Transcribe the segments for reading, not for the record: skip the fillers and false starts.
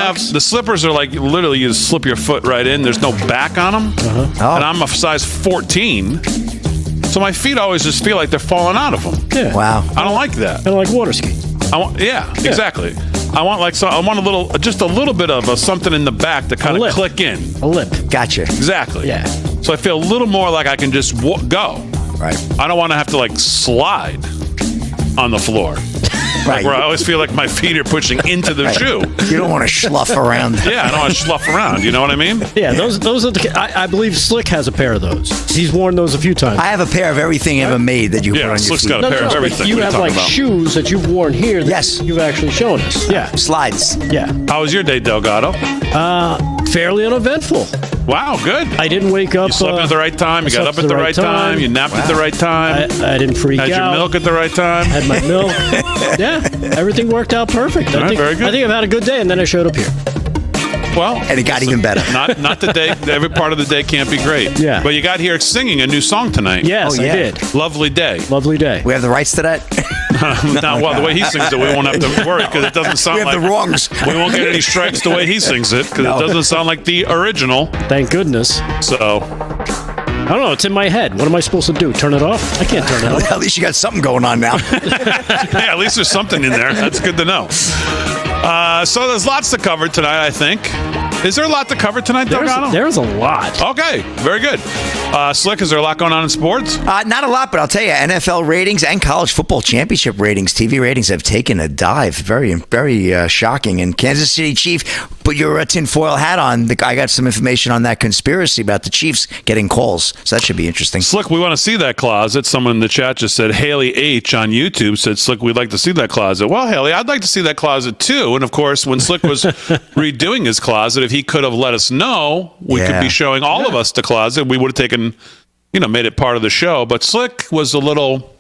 have the slippers are like literally you just slip your foot right in. There's no back on them, and I'm a size 14, so my feet always just feel like they're falling out of them. Yeah. Wow. I don't like that. Kind of like water skiing. Exactly. I want just a little bit of something in the back to kind of click in. A lip. Gotcha. Exactly. Yeah. So I feel a little more like I can just go. Right. I don't want to have to like slide on the floor. Right. Where I always feel like my feet are pushing into the shoe. You don't want to slough around. Yeah, I don't want to slough around. You know what I mean? Yeah, those are the. I believe Slick has a pair of those. He's worn those a few times. I have a pair of everything ever made that you put on your Slick's feet. got a pair of everything. You What are have talking like about? shoes that you've worn here. That you've actually shown us. Yeah, Slides. yeah. How was your day, Delgado? Fairly uneventful. Wow, good. I didn't wake up. You slept at the right time. You I got up slept at the right time. You napped at the right time. I didn't freak Had out. your milk at the right time. Had my milk. Yeah, everything worked out perfect. All right, very good. I think I've had a good day, and then I showed up here. Well, And it got even better. not the day. Every part of the day can't be great. Yeah. But you got here singing a new song tonight. Yes, Oh, yeah. I did. Lovely day. Lovely day. We have the rights to that? Now, well, the way he sings it, we won't have to worry because it doesn't sound We have like the wrongs. we won't get any strikes the way he sings it because No. it doesn't sound like the original. Thank goodness. So, I don't know. It's in my head. What am I supposed to do? Turn it off? I can't turn it off. At least you got something going on now. yeah, at least there's something in there. That's good to know. So there's lots to cover tonight, I think. Is there a lot to cover tonight, Delgado? There's a lot. Okay, very good. Slick, is there a lot going on in sports? Not a lot, but I'll tell you, NFL ratings and college football championship ratings, TV ratings have taken a dive. Very, very shocking. And Kansas City Chief, put your tinfoil hat on. I got some information on that conspiracy about the Chiefs getting calls. So that should be interesting. Slick, we want to see that closet. Someone in the chat just said, Haley H on YouTube said, Slick, we'd like to see that closet. Well, Haley, I'd like to see that closet too. And of course, when Slick was redoing his closet, if he could have let us know, we could be showing all of us the closet. We would have taken, made it part of the show. But Slick was a little...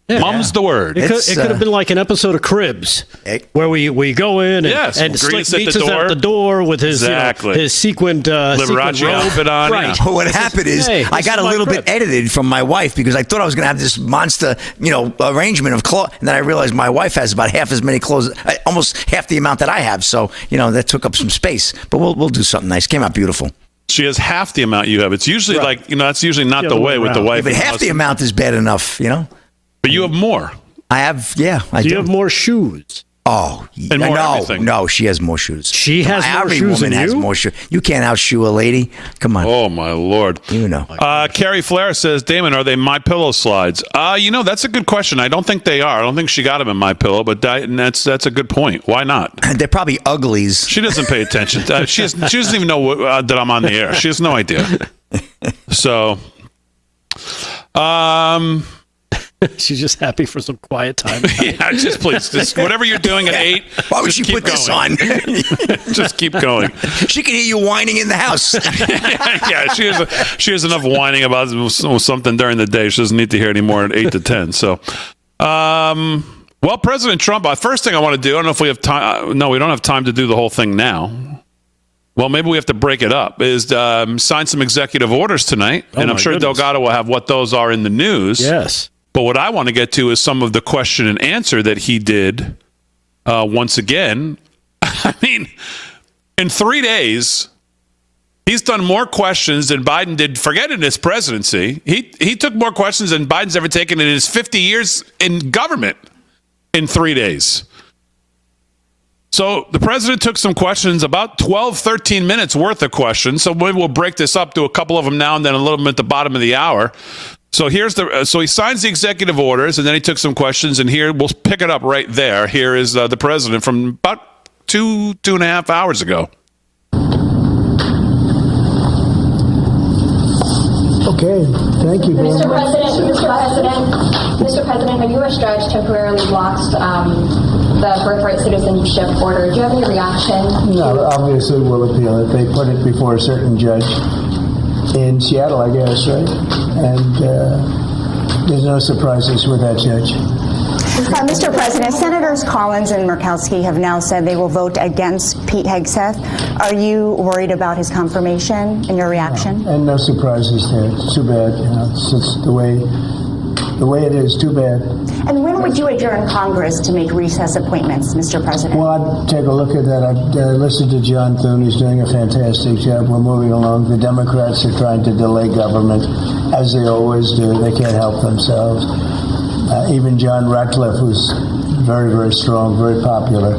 Mum's the word. It could have been like an episode of Cribs, where we go in and Slick meets us at the door with his his sequined Liberace robe. outfit on. Right. But what happened is I got a little bit edited from my wife because I thought I was going to have this monster, arrangement of clothes, and then I realized my wife has about half as many clothes, almost half the amount that I have. So that took up some space. But we'll do something nice. Came out beautiful. She has half the amount you have. It's usually that's usually not the way with the wife. Yeah, but half the amount is bad enough, But you have more. I have, I do. You have more shoes. Oh, and more everything. No, she has more shoes. She has more every shoes woman than has you? more shoes. You can't outshoe a lady. Come on. Oh my Lord. Carrie Flair says, Damon, are they My Pillow slides? That's a good question. I don't think they are. I don't think she got them in My Pillow, but that's a good point. Why not? They're probably uglies. She doesn't pay attention. She doesn't even know that I'm on the air. She has no idea. So, She's just happy for some quiet time. Yeah, just whatever you're doing at 8. Why would she put this on? Just keep going. She can hear you whining in the house. Yeah, she has enough whining about something during the day. She doesn't need to hear any more at 8 to 10. So, well, President Trump. First thing I want to do. I don't know if we have time. No, we don't have time to do the whole thing now. Well, maybe we have to break it up. Is sign some executive orders tonight, and I'm sure Delgado will have what those are in the news. Yes. But what I want to get to is some of the question and answer that he did once again. I mean, in 3 days, he's done more questions than Biden did. Forget in his presidency. He took more questions than Biden's ever taken in his 50 years in government in 3 days. So the president took some questions, about 12, 13 minutes worth of questions. So maybe we'll break this up to a couple of them now and then a little bit at the bottom of the hour. So so he signs the executive orders, and then he took some questions, and here we'll pick it up right there. Here is the president from about 2.5 hours ago. Okay, thank you. Mr. President, have U.S. judge temporarily blocked the birthright citizenship order? Do you have any reaction? No, obviously we'll appeal it. They put it before a certain judge in Seattle, I guess, right? And there's no surprises with that judge. Mr. President, Senators Collins and Murkowski have now said they will vote against Pete Hegseth. Are you worried about his confirmation and your reaction? No. And no surprises there. It's too bad. It's just the way the way it is, too bad. And when would you adjourn Congress to make recess appointments, Mr. President? Well, I'd take a look at that. I'd listen to John Thune. He's doing a fantastic job. We're moving along. The Democrats are trying to delay government, as they always do. They can't help themselves. Even John Ratcliffe, who's very, very strong, very popular,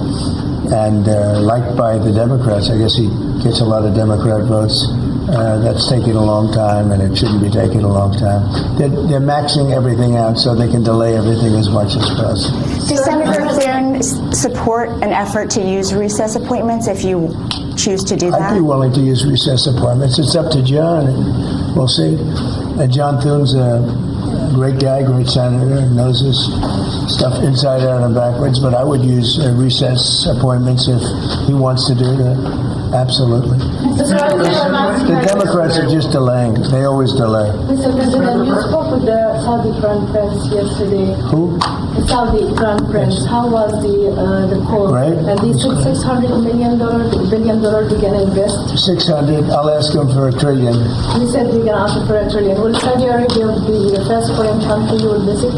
and liked by the Democrats. I guess he gets a lot of Democrat votes. That's taking a long time, and it shouldn't be taking a long time. They're maxing everything out so they can delay everything as much as possible. Does Senator Thune support an effort to use recess appointments if you choose to do that? I'd be willing to use recess appointments. It's up to John, and we'll see. John Thune's a great guy, great senator, knows his stuff inside out and backwards, but I would use recess appointments if he wants to do that. Absolutely. The Democrats are just delaying. They always delay. Mr. President, you spoke with the Saudi Crown Prince yesterday. Who? The Saudi Crown Prince. How was the call? Right. And they said $600 billion to get invest. 600. I'll ask them for $1 trillion. He said they're going to ask for $1 trillion. Will Saudi Arabia be the first foreign country you will visit?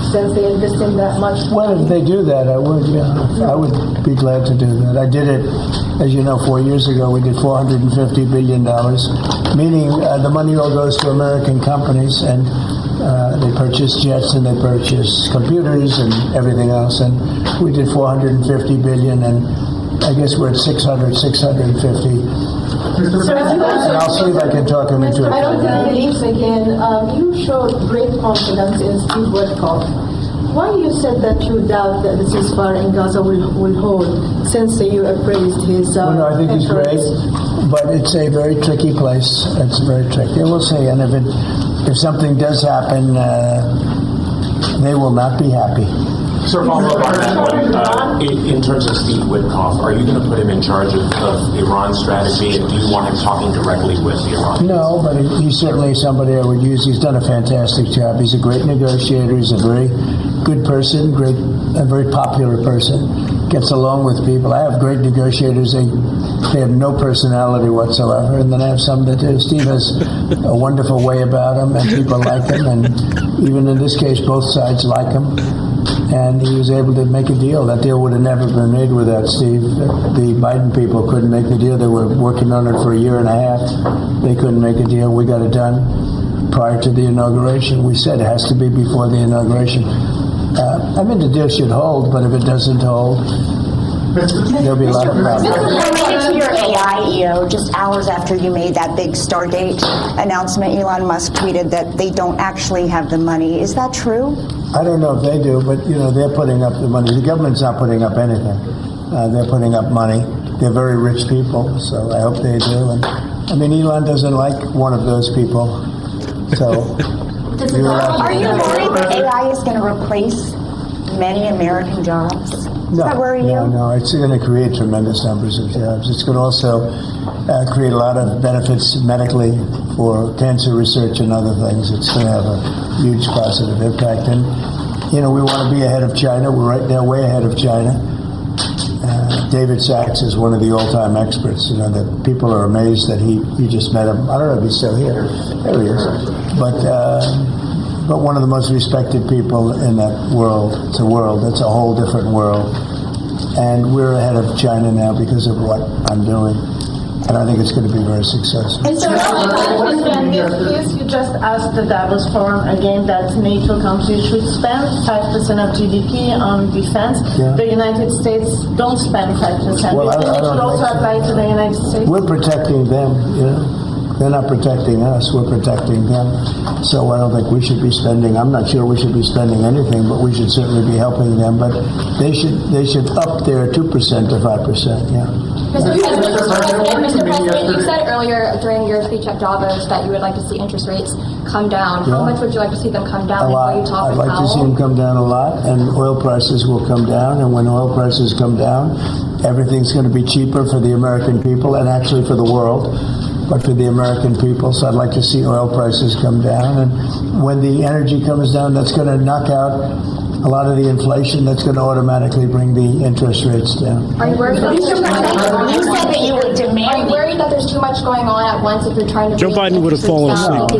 Since they invest in that much. Well, if they do that, I would. Yeah, I would be glad to do that. I did it, as you know, 4 years ago. We did $450 billion, meaning the money all goes to American companies, and they purchase jets and they purchase computers and everything else. And we did $450 billion, and I guess we're at 650. And I'll see if I can talk him into it. I don't think he leaves again. You showed great confidence in Steve Witkoff. Why you said that you doubt that the ceasefire in Gaza will hold, since you appraised his well, no, I think he's great, but it's a very tricky place. It's very tricky. We'll see. And if something does happen, they will not be happy. Sir, follow up on that one. In terms of Steve Witkoff, are you going to put him in charge of Iran strategy, and do you want him talking directly with Iran? No, but he's certainly somebody I would use. He's done a fantastic job. He's a great negotiator. He's a very good person, a very popular person. Gets along with people. I have great negotiators. They have no personality whatsoever, and then I have some that do. Steve has a wonderful way about him, and people like him, and even in this case, both sides like him. And he was able to make a deal. That deal would have never been made without Steve. The Biden people couldn't make the deal. They were working on it for a year and a half. They couldn't make a deal. We got it done prior to the inauguration. We said it has to be before the inauguration. I mean, the deal should hold, but if it doesn't hold, there'll be a lot of problems. Related to your AI, EO, just hours after you made that big Stargate announcement, Elon Musk tweeted that they don't actually have the money. Is that true? I don't know if they do, but they're putting up the money. The government's not putting up anything. They're putting up money. They're very rich people, so I hope they do. And I mean, Elon doesn't like one of those people, so. Are you worried that AI is going to replace many American jobs? Does that worry you? No, it's going to create tremendous numbers of jobs. It's going to also create a lot of benefits medically for cancer research and other things. It's going to have a huge positive impact. And, we want to be ahead of China. We're right there way ahead of China. David Sachs is one of the all-time experts. That people are amazed that you just met him. I don't know if he's still here. There he is. But one of the most respected people in that world. It's a world. It's a whole different world. And we're ahead of China now because of what I'm doing. And I think it's going to be very successful. And so, in this case, you just asked the Davos Forum again that NATO countries should spend 5% of GDP on defense. Yeah. The United States don't spend 5%. Well, I should also apply to the United States. We're protecting them, They're not protecting us, we're protecting them. So I don't think we should be spending, I'm not sure we should be spending anything, but we should certainly be helping them. But they should up their 2% to 5%, yeah. Mr. President, you said earlier during your speech at Davos that you would like to see interest rates come down. How much would you like to see them come down? A lot. I'd like to see them come down a lot, and oil prices will come down. And when oil prices come down, everything's going to be cheaper for the American people and actually for the world. But for the American people, so I'd like to see oil prices come down. And when the energy comes down, that's going to knock out a lot of the inflation. That's going to automatically bring the interest rates down. Are you worried that there's too much going on at once if you're trying to. Joe Biden would have fallen asleep.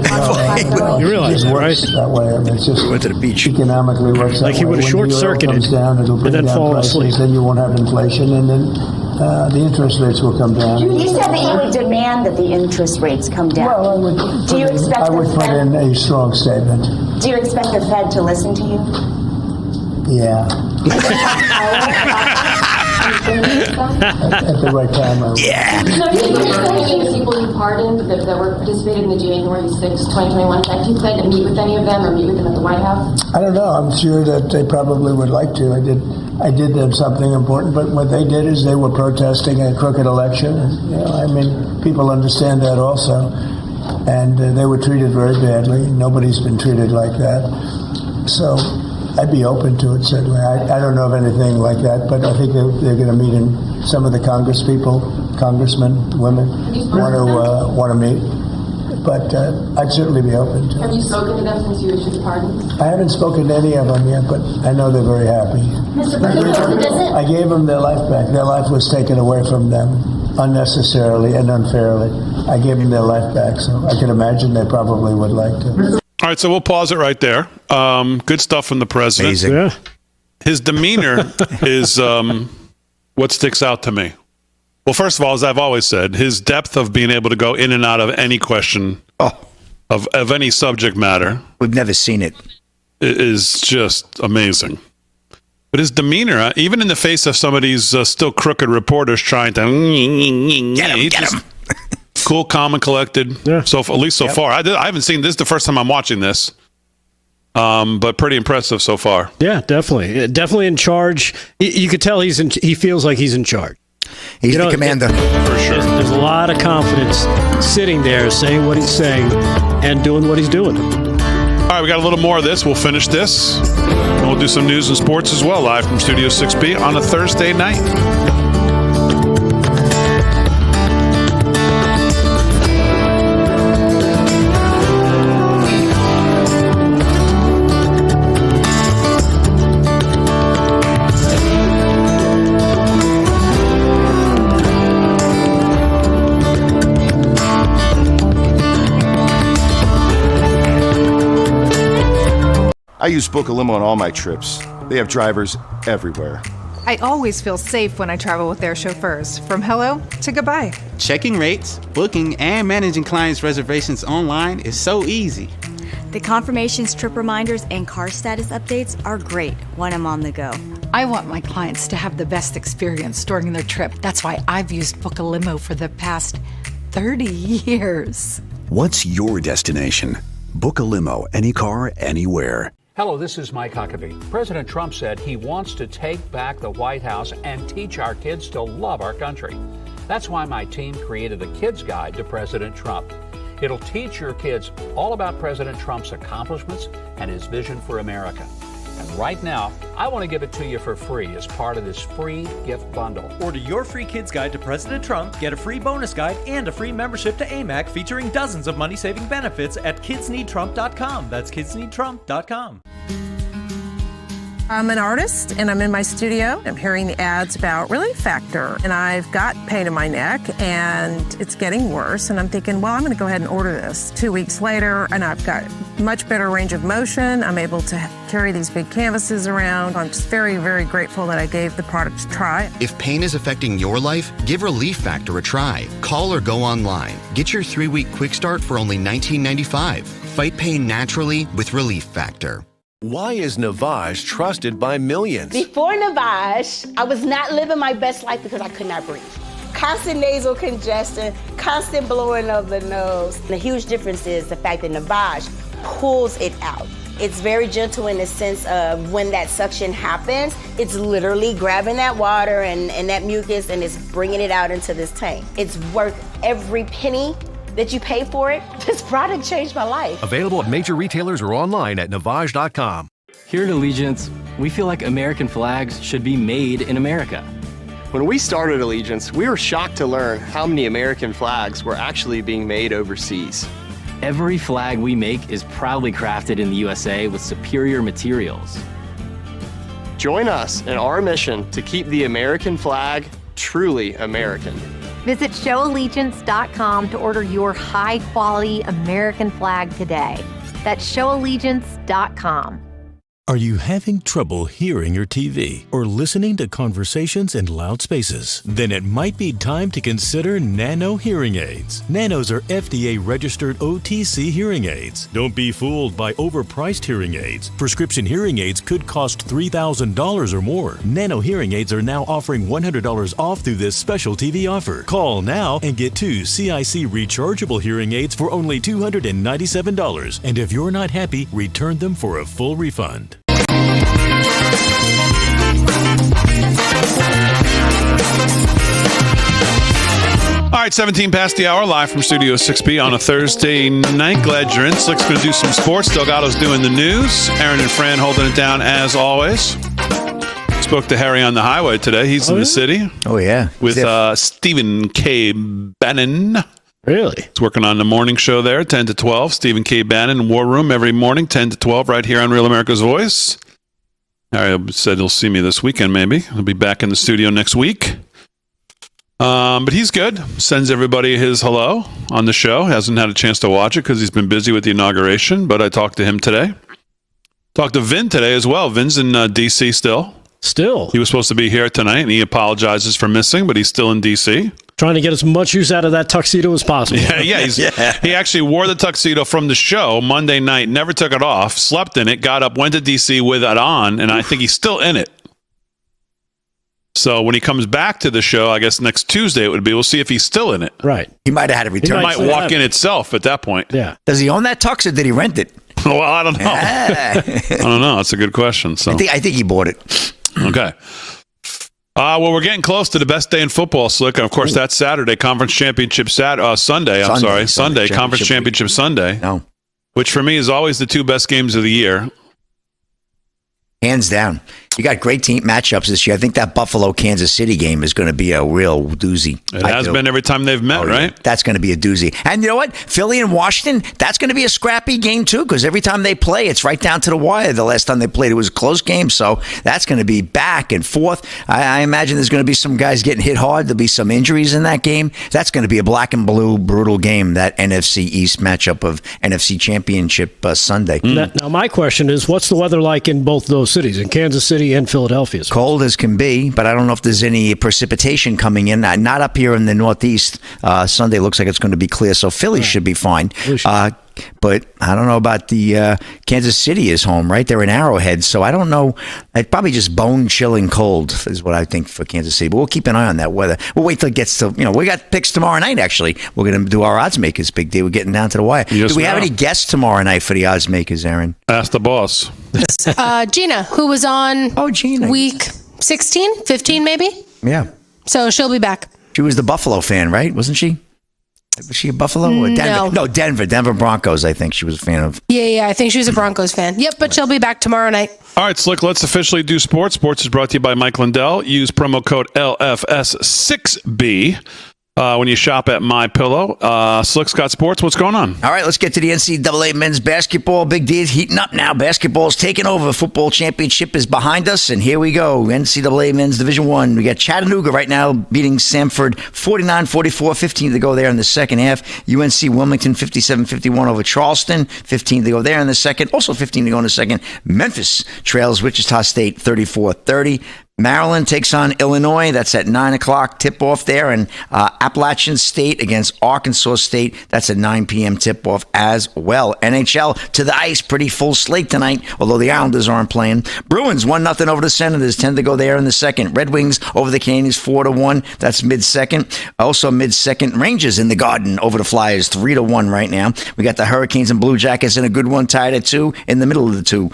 You realize that, right? That way, I mean, it's just went to the beach. Economically works like that he way. would have short-circuited and then fallen asleep. Then you won't have inflation, and then the interest rates will come down. You said that you would demand that the interest rates come down. Well, I would put in a strong statement. Do you expect the Fed to listen to you? Yeah. At the right time. Yeah. So do you plan any of the people you pardoned that were participating in the January 6, 2021 event? Do you plan to meet with any of them or meet with them at the White House? I don't know. I'm sure that they probably would like to. I did them something important, but what they did is they were protesting a crooked election. I mean, people understand that also. And they were treated very badly. Nobody's been treated like that. So I'd be open to it, certainly. I don't know of anything like that, but I think they're going to meet in some of the congressmen, women, want to meet. But I'd certainly be open to it. Have you spoken to them since you issued the pardon? I haven't spoken to any of them yet, but I know they're very happy. I gave them their life back. Their life was taken away from them unnecessarily and unfairly. I gave them their life back, so I can imagine they probably would like to. All right, so we'll pause it right there. Good stuff from the president. Amazing. Yeah. His demeanor is what sticks out to me. Well, first of all, as I've always said, his depth of being able to go in and out of any question of any subject matter. We've never seen it. Is just amazing. But his demeanor, even in the face of some of these still crooked reporters trying to Get him. Cool, calm, and collected. Yeah. So at least so far, I haven't seen this. The first time I'm watching this, but pretty impressive so far. Yeah, definitely in charge. You could tell he feels like he's in charge. He's the commander. For sure. There's a lot of confidence sitting there, saying what he's saying and doing what he's doing. All right, we got a little more of this. We'll finish this. And we'll do some news and sports as well, live from Studio 6B on a Thursday night. I use Book a Limo on all my trips. They have drivers everywhere. I always feel safe when I travel with their chauffeurs, from hello to goodbye. Checking rates, booking, and managing clients' reservations online is so easy. The confirmations, trip reminders, and car status updates are great when I'm on the go. I want my clients to have the best experience during their trip. That's why I've used Book a Limo for the past 30 years. What's your destination? Book a limo, any car, anywhere. Hello, this is Mike Huckabee. President Trump said he wants to take back the White House and teach our kids to love our country. That's why my team created a Kids Guide to President Trump. It'll teach your kids all about President Trump's accomplishments and his vision for America. And right now, I want to give it to you for free as part of this free gift bundle. Order your free Kids Guide to President Trump, get a free bonus guide, and a free membership to AMAC featuring dozens of money-saving benefits at kidsneedtrump.com. That's kidsneedtrump.com. I'm an artist, and I'm in my studio. I'm hearing the ads about Relief Factor, and I've got pain in my neck, and it's getting worse, and I'm thinking, well, I'm going to go ahead and order this. 2 weeks later, and I've got much better range of motion. I'm able to carry these big canvases around. I'm just very, very grateful that I gave the product a try. If pain is affecting your life, give Relief Factor a try. Call or go online. Get your 3-week quick start for only $19.95. Fight pain naturally with Relief Factor. Why is Navage trusted by millions? Before Navage, I was not living my best life because I could not breathe. Constant nasal congestion, constant blowing of the nose. The huge difference is the fact that Navage pulls it out. It's very gentle in the sense of when that suction happens, it's literally grabbing that water and that mucus and it's bringing it out into this tank. It's worth every penny that you pay for it. This product changed my life. Available at major retailers or online at Navage.com. Here at Allegiance, we feel like American flags should be made in America. When we started Allegiance, we were shocked to learn how many American flags were actually being made overseas. Every flag we make is proudly crafted in the USA with superior materials. Join us in our mission to keep the American flag truly American. Visit showallegiance.com to order your high-quality American flag today. That's showallegiance.com. Are you having trouble hearing your TV or listening to conversations in loud spaces? Then it might be time to consider Nano hearing aids. Nanos are FDA-registered OTC hearing aids. Don't be fooled by overpriced hearing aids. Prescription hearing aids could cost $3,000 or more. Nano hearing aids are now offering $100 off through this special TV offer. Call now and get 2 CIC rechargeable hearing aids for only $297. And if you're not happy, return them for a full refund. All right, 17 past the hour, live from Studio 6B on a Thursday night. Glad you're in. Slick's going to do some sports. Delgado's doing the news. Aaron and Fran holding it down as always. Spoke to Harry on the highway today. He's in the city. Oh, yeah. With Stephen K. Bannon. Really? He's working on the morning show there, 10 to 12. Stephen K. Bannon, War Room, every morning, 10 to 12, right here on Real America's Voice. Harry said he'll see me this weekend, maybe. He'll be back in the studio next week. But he's good. Sends everybody his hello on the show. Hasn't had a chance to watch it because he's been busy with the inauguration, but I talked to him today. Talked to Vin today as well. Vin's in D.C. still. Still? He was supposed to be here tonight, and he apologizes for missing, but he's still in D.C. Trying to get as much use out of that tuxedo as possible. Yeah. He actually wore the tuxedo from the show Monday night, never took it off, slept in it, got up, went to D.C. with it on, and I think he's still in it. So when he comes back to the show, I guess next Tuesday it would be, we'll see if he's still in it. Right. He might have had it returned. He might walk in itself at that point. Yeah. Does he own that tux or did he rent it? Well, I don't know. I don't know. That's a good question. So I think he bought it. Okay. Well, we're getting close to the best day in football, Slick. And, of course, that's Saturday, Conference Championship Sunday. Sunday, Conference Championship Sunday. No. Which, for me, is always the two best games of the year. Hands down. You got great team matchups this year. I think that Buffalo-Kansas City game is going to be a real doozy. It has been every time they've met, right? Yeah. That's going to be a doozy. And you know what? Philly and Washington, that's going to be a scrappy game, too, because every time they play, it's right down to the wire. The last time they played, it was a close game, so that's going to be back and forth. I imagine there's going to be some guys getting hit hard. There'll be some injuries in that game. That's going to be a black and blue, brutal game, that NFC East matchup of NFC Championship Sunday. Now, my question is, what's the weather like in both those cities, in Kansas City and Philadelphia? Cold as can be, but I don't know if there's any precipitation coming in. Not up here in the Northeast. Sunday looks like it's going to be clear, so Philly should be fine. But I don't know about the Kansas City is home, right? They're in Arrowhead, so I don't know. It's probably just bone-chilling cold is what I think for Kansas City. But we'll keep an eye on that weather. We'll wait till it gets to, we got picks tomorrow night, actually. We're going to do our odds makers big day. We're getting down to the wire. Yes, do we have any guests tomorrow night for the odds makers, Aaron? Ask the boss. Gina, who was on week 16, 15 maybe? Yeah. So she'll be back. She was the Buffalo fan, right? Wasn't she? Was she a Buffalo or Denver? No, Denver Broncos, I think she was a fan of. Yeah, I think she was a Broncos fan. Yep, but she'll be back tomorrow night. All right, Slick, let's officially do sports. Sports is brought to you by Mike Lindell. Use promo code LFS6B when you shop at MyPillow. Slick's got sports. What's going on? All right, let's get to the NCAA men's basketball. Big D is heating up now. Basketball's taking over. Football championship is behind us, and here we go. NCAA men's Division I. We got Chattanooga right now beating Samford 49-44, 15 to go there in the second half. UNC Wilmington 57-51 over Charleston, 15 to go there in the second. Also 15 to go in the second. Memphis trails Wichita State 34-30. Maryland takes on Illinois. That's at 9 o'clock tip-off there. And Appalachian State against Arkansas State. That's at 9 p.m. tip-off as well. NHL to the ice. Pretty full slate tonight, although the Islanders aren't playing. Bruins 1-0 over the Senators. 10 to go there in the second. Red Wings over the Canadiens 4-1. That's mid-second. Also mid-second. Rangers in the Garden over the Flyers 3-1 right now. We got the Hurricanes and Blue Jackets in a good one tied at 2 in the middle of the two.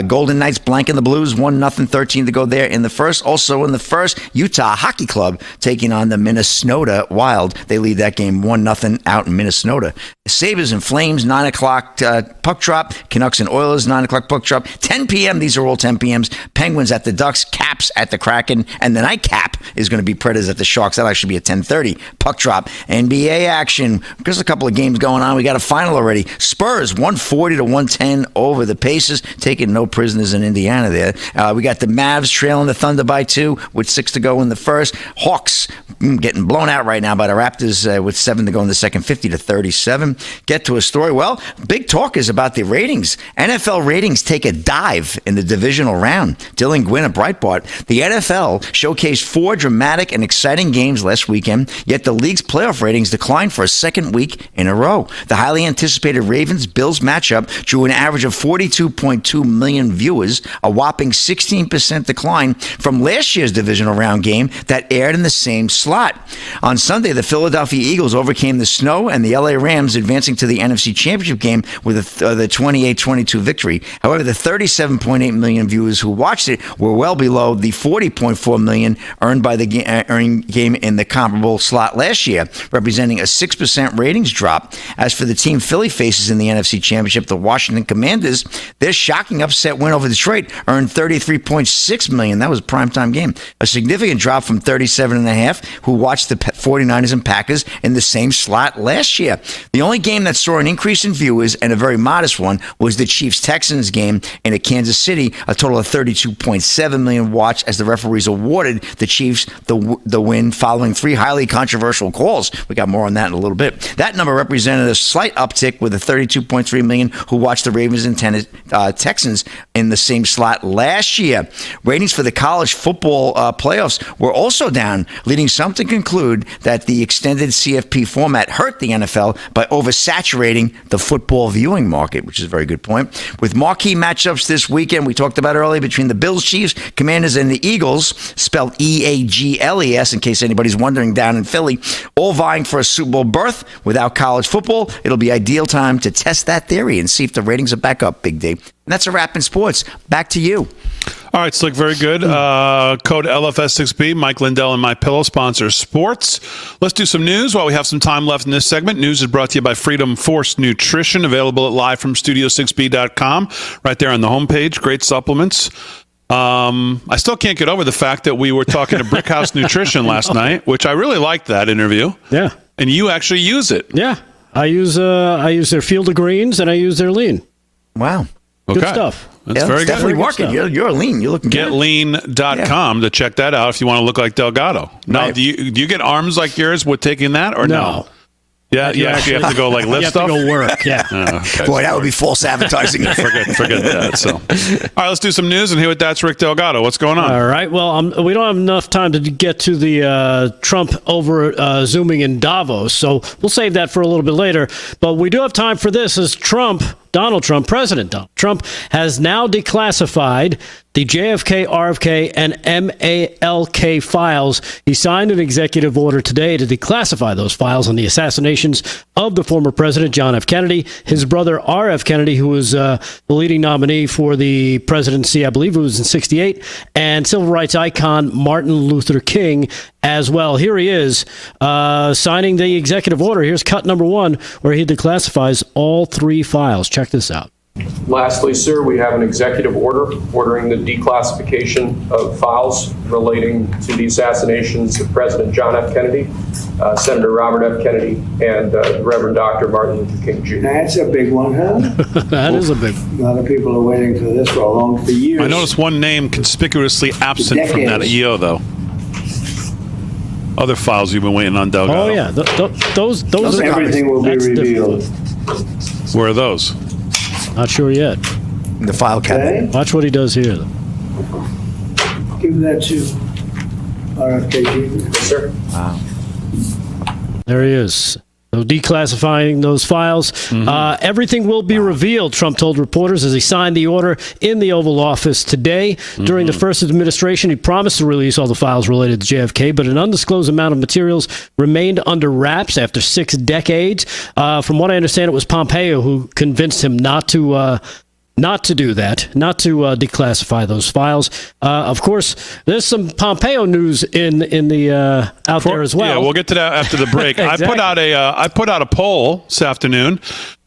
Golden Knights blanking the Blues 1-0. 13 to go there in the first. Also in the first, Utah Hockey Club taking on the Minnesota Wild. They lead that game 1-0 out in Minnesota. Sabres and Flames, 9 o'clock puck drop. Canucks and Oilers, 9 o'clock puck drop. 10 p.m., these are all 10 p.m.s. Penguins at the Ducks, Caps at the Kraken, and the nightcap is going to be Predators at the Sharks. That'll actually be a 10:30 puck drop. NBA action. There's a couple of games going on. We got a final already. Spurs, 140-110 over the Pacers, taking no prisoners in Indiana there. We got the Mavs trailing the Thunder by 2 with 6 to go in the first. Hawks getting blown out right now by the Raptors with 7 to go in the second, 50-37. Get to a story. Well, big talk is about the ratings. NFL ratings take a dive in the divisional round. Dylan Gwynn of Breitbart. The NFL showcased 4 dramatic and exciting games last weekend, yet the league's playoff ratings declined for a second week in a row. The highly anticipated Ravens-Bills matchup drew an average of 42.2 million viewers, a whopping 16% decline from last year's divisional round game that aired in the same slot. On Sunday, the Philadelphia Eagles overcame the snow and the LA Rams, advancing to the NFC Championship game with the 28-22 victory. However, the 37.8 million viewers who watched it were well below the 40.4 million earned by the game in the comparable slot last year, representing a 6% ratings drop. As for the team Philly faces in the NFC Championship, the Washington Commanders, their shocking upset win over Detroit earned 33.6 million. That was a primetime game. A significant drop from 37.5 who watched the 49ers and Packers in the same slot last year. The only game that saw an increase in viewers, and a very modest one, was the Chiefs-Texans game in Kansas City. A total of 32.7 million watched as the referees awarded the Chiefs the win following 3 highly controversial calls. We got more on that in a little bit. That number represented a slight uptick with the 32.3 million who watched the Ravens and Texans in the same slot last year. Ratings for the college football playoffs were also down, leading some to conclude that the extended CFP format hurt the NFL by oversaturating the football viewing market, which is a very good point. With marquee matchups this weekend, we talked about earlier, between the Bills, Chiefs, Commanders, and the Eagles, spelled EAGLES, in case anybody's wondering, down in Philly, all vying for a Super Bowl berth. Without college football, it'll be ideal time to test that theory and see if the ratings are back up, Big D. And that's a wrap in sports. Back to you. All right, Slick, very good. Code LFS6B, Mike Lindell and MyPillow sponsors sports. Let's do some news while we have some time left in this segment. News is brought to you by Freedom Force Nutrition, available at livefromstudio6b.com, right there on the homepage. Great supplements. I still can't get over the fact that we were talking to Brickhouse Nutrition last night, which I really liked that interview. Yeah. And you actually use it. Yeah. I use their Field of Greens and I use their lean. Wow. Good stuff. That's very good. Definitely working. You're lean. You're looking good. Getlean.com to check that out if you want to look like Delgado. Now, Right. do you get arms like yours with taking that or no? Yeah, you actually have to go like lift stuff? You have to go work, yeah. Okay. Boy, that would be false advertising. Forget that. So, all right, let's do some news and hear what that's Rick Delgado. What's going on? All right. Well, we don't have enough time to get to the Trump over Zooming in Davos, so we'll save that for a little bit later. But we do have time for this as Donald Trump, President Donald Trump, has now declassified the JFK, RFK, and MALK files. He signed an executive order today to declassify those files on the assassinations of the former president, John F. Kennedy, his brother, R.F. Kennedy, who was the leading nominee for the presidency, I believe it was in 1968, and civil rights icon Martin Luther King as well. Here he is signing the executive order. Here's cut number 1, where he declassifies all 3 files. Check this out. Lastly, sir, we have an executive order ordering the declassification of files relating to the assassinations of President John F. Kennedy, Senator Robert F. Kennedy, and Reverend Dr. Martin Luther King Jr. That's a big one, huh? That is a big one. A lot of people are waiting for this for years. I noticed one name conspicuously absent from that EO, though. Other files you've been waiting on, Delgado. Oh, yeah. Those are everything will be revealed. Where are those? Not sure yet. In the file cabinet. Watch what he does here, though. Give that to RFK Jr. Yes, sir. Wow. There he is. So declassifying those files. Everything will be revealed, Trump told reporters as he signed the order in the Oval Office today. During the first administration, he promised to release all the files related to JFK, but an undisclosed amount of materials remained under wraps after 6 decades. From what I understand, it was Pompeo who convinced him not to not to do that, not to declassify those files. Of course, there's some Pompeo news in the out there as well. Yeah, we'll get to that after the break. Exactly. I put out a poll this afternoon.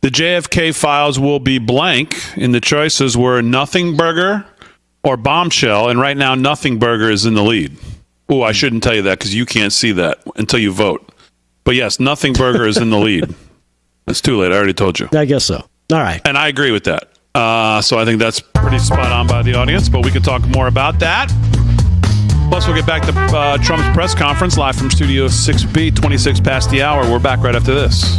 The JFK files will be blank, and the choices were Nothing Burger or Bombshell, and right now Nothing Burger is in the lead. Oh, I shouldn't tell you that because you can't see that until you vote. But yes, Nothing Burger is in the lead. It's too late. I already told you. I guess so. All right. And I agree with that. So I think that's pretty spot on by the audience, but we can talk more about that. Plus, we'll get back to Trump's press conference live from Studio 6B, 26 past the hour. We're back right after this.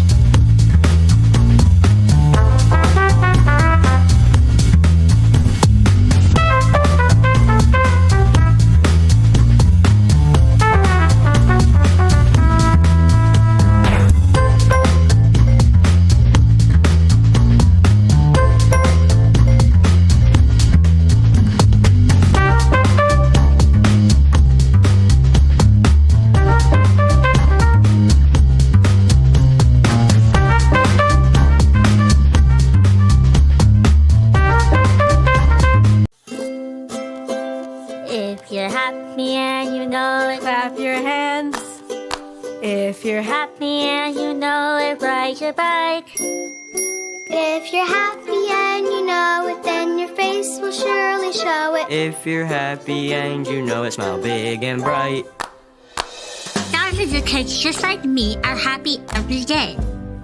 If you're happy and you know it, ride your bike. If you're happy and you know it, then your face will surely show it. If you're happy and you know it, smile big and bright. Thousands of kids just like me are happy every day.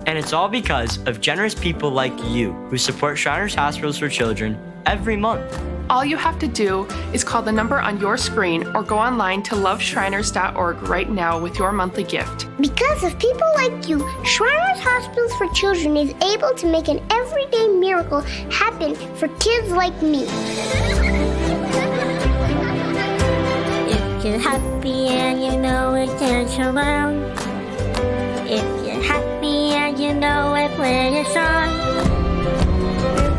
And it's all because of generous people like you who support Shriners Hospitals for Children every month. All you have to do is call the number on your screen or go online to loveshriners.org right now with your monthly gift. Because of people like you, Shriners Hospitals for Children is able to make an everyday miracle happen for kids like me. If you're happy and you know it, dance around. If you're happy and you know it, play a song.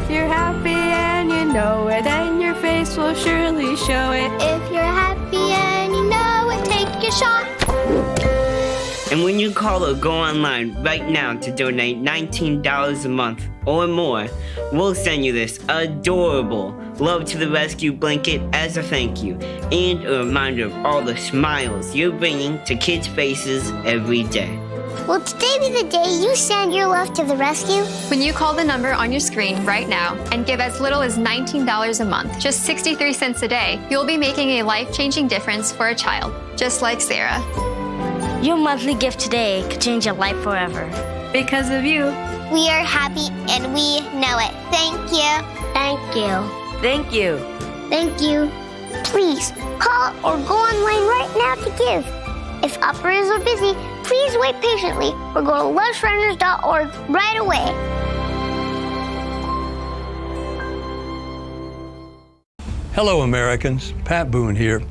If you're happy and you know it, then your face will surely show it. If you're happy and you know it, take a shot. And when you call or go online right now to donate $19 a month or more, we'll send you this adorable Love to the Rescue blanket as a thank you and a reminder of all the smiles you're bringing to kids' faces every day. Will today be the day you send your love to the rescue? When you call the number on your screen right now and give as little as $19 a month, just 63 cents a day, you'll be making a life-changing difference for a child, just like Sarah. Your monthly gift today could change your life forever. Because of you. We are happy and we know it. Thank you. Thank you. Thank you. Thank you. Please call or go online right now to give. If operators are busy, please wait patiently or go to loveshriners.org right away. Hello, Americans. Pat Boone here.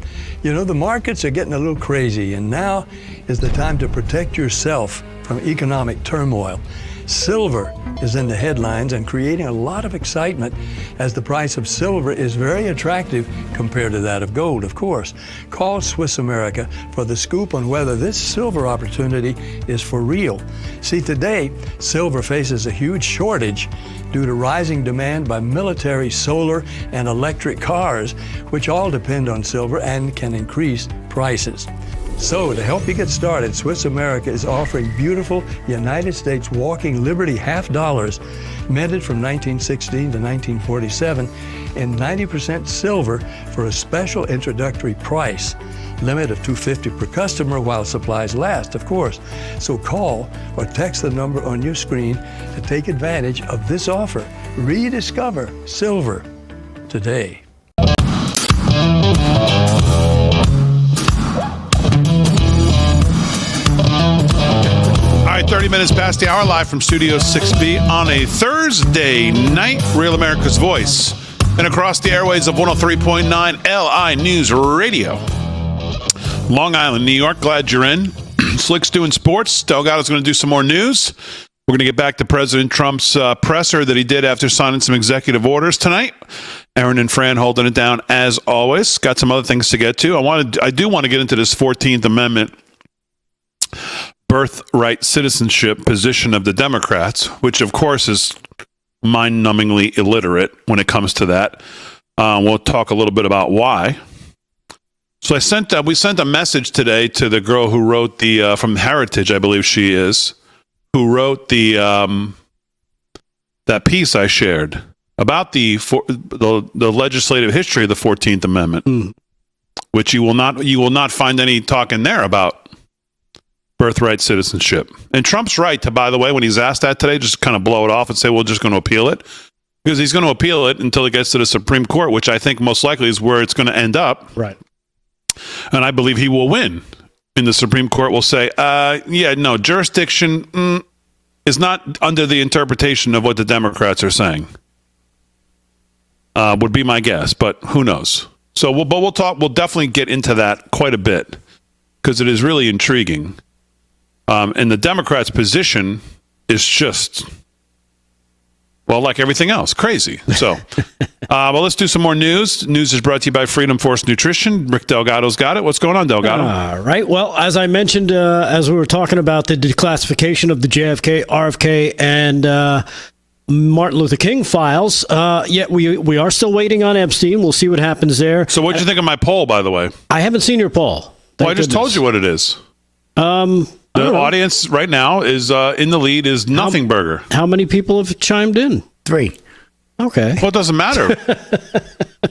You know, the markets are getting a little crazy, and now is the time to protect yourself from economic turmoil. Silver is in the headlines and creating a lot of excitement as the price of silver is very attractive compared to that of gold, of course. Call Swiss America for the scoop on whether this silver opportunity is for real. See, today, silver faces a huge shortage due to rising demand by military, solar, and electric cars, which all depend on silver and can increase prices. So, to help you get started, Swiss America is offering beautiful United States walking Liberty half dollars, minted from 1916 to 1947, in 90% silver for a special introductory price. Limit of $250 per customer while supplies last, of course. So call or text the number on your screen to take advantage of this offer. Rediscover silver today. All right, 30 minutes past the hour, live from Studio 6B on a Thursday night. Real America's Voice. And across the airways of 103.9 LI News Radio. Long Island, New York, glad you're in. Slick's doing sports. Delgado's going to do some more news. We're going to get back to President Trump's presser that he did after signing some executive orders tonight. Aaron and Fran holding it down as always. Got some other things to get to. I do want to get into this 14th Amendment birthright citizenship position of the Democrats, which of course is mind-numbingly illiterate when it comes to that. We'll talk a little bit about why. So we sent a message today to the girl who wrote the from Heritage, I believe she is, who wrote the that piece I shared about the legislative history of the 14th Amendment, which you will not find any talk in there about birthright citizenship. And Trump's right to, by the way, when he's asked that today, just kind of blow it off and say, we're just going to appeal it. Because he's going to appeal it until it gets to the Supreme Court, which I think most likely is where it's going to end up. Right. And I believe he will win. And the Supreme Court will say, jurisdiction is not under the interpretation of what the Democrats are saying. Would be my guess, but who knows? So we'll talk. We'll definitely get into that quite a bit because it is really intriguing. And the Democrats' position is just, well, like everything else, crazy. So, let's do some more news. News is brought to you by Freedom Force Nutrition. Rick Delgado's got it. What's going on, Delgado? All right. Well, as I mentioned, as we were talking about the declassification of the JFK, RFK, and Martin Luther King files, yet we are still waiting on Epstein. We'll see what happens there. So what did you think of my poll, by the way? I haven't seen your poll. Well, I just told you what it is. The audience right now is in the lead is Nothing Burger. How many people have chimed in? 3. Okay. Well, it doesn't matter.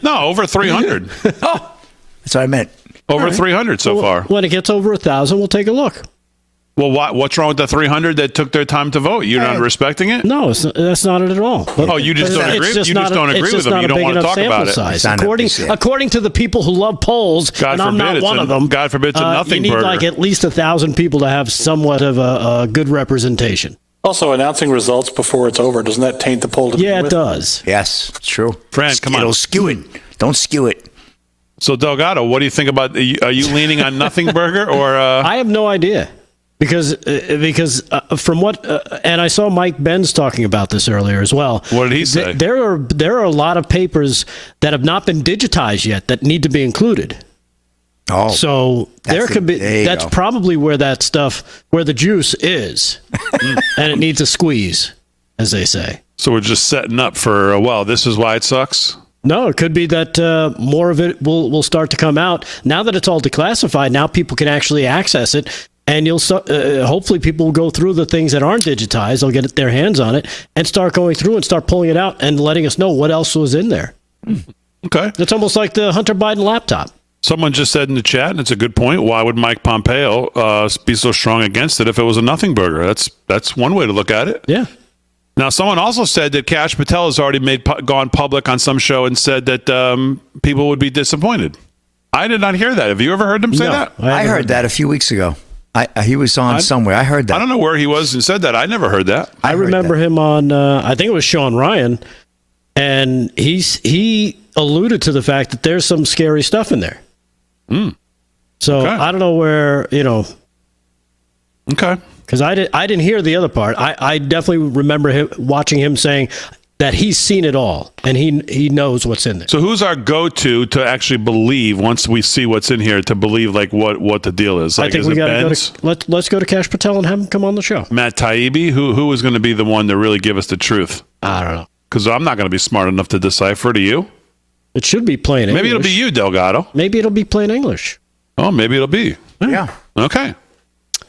No, over 300. Oh, that's what I meant. Over 300 so far. When it gets over 1,000, we'll take a look. Well, what's wrong with the 300 that took their time to vote? You're not respecting it? No, that's not it at all. But, you just don't agree. You just don't agree with them. You don't want to talk about it. According to the people who love polls, and I'm not one of them. God forbid it's a Nothing Burger. You need burger. like at least 1,000 people to have somewhat of a good representation. Also, announcing results before it's over, doesn't that taint the poll? Yeah, it does. Yes, it's true. Fran, come on. It'll skew it. Don't skew it. So, Delgado, what do you think about? Are you leaning on Nothing Burger or? I have no idea. Because from what and I saw Mike Benz talking about this earlier as well. What did he say? There are a lot of papers that have not been digitized yet that need to be included. Oh, so there could be. That's go. probably where that stuff, where the juice is, and it needs a squeeze, as they say. So we're just setting up for this is why it sucks. No, it could be that more of it will start to come out now that it's all declassified. Now people can actually access it. And you'll hopefully people will go through the things that aren't digitized. They'll get their hands on it and start going through and start pulling it out and letting us know what else was in there. Okay. It's almost like the Hunter Biden laptop. Someone just said in the chat, and it's a good point, why would Mike Pompeo be so strong against it if it was a Nothing Burger? That's one way to look at it. Yeah. Now, someone also said that Kash Patel has already gone public on some show and said that people would be disappointed. I did not hear that. Have you ever heard him say that? I heard that a few weeks ago. He was on somewhere. I heard that. I don't know where he was and said that. I never heard that. I remember him on, I think it was Sean Ryan, and he alluded to the fact that there's some scary stuff in there. So okay. I don't know where, Okay. Because I didn't hear the other part. I definitely remember watching him saying that he's seen it all and he knows what's in there. So who's our go-to to actually believe once we see what's in here to believe like what the deal is? Like, I think we got to go to let's go to Kash Patel and have him come on the show. Matt Taibbi, who is going to be the one to really give us the truth? I don't know. Because I'm not going to be smart enough to decipher. To you? It should be plain English. Maybe it'll be you, Delgado. Maybe it'll be plain English. Oh, maybe it'll be. Yeah. Okay.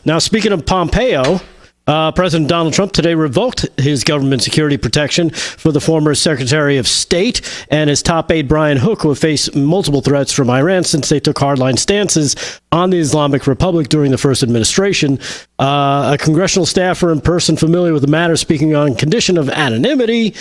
Now, speaking of Pompeo, President Donald Trump today revoked his government security protection for the former Secretary of State and his top aide, Brian Hook, who have faced multiple threats from Iran since they took hardline stances on the Islamic Republic during the first administration. A congressional staffer and person familiar with the matter, speaking on condition of anonymity,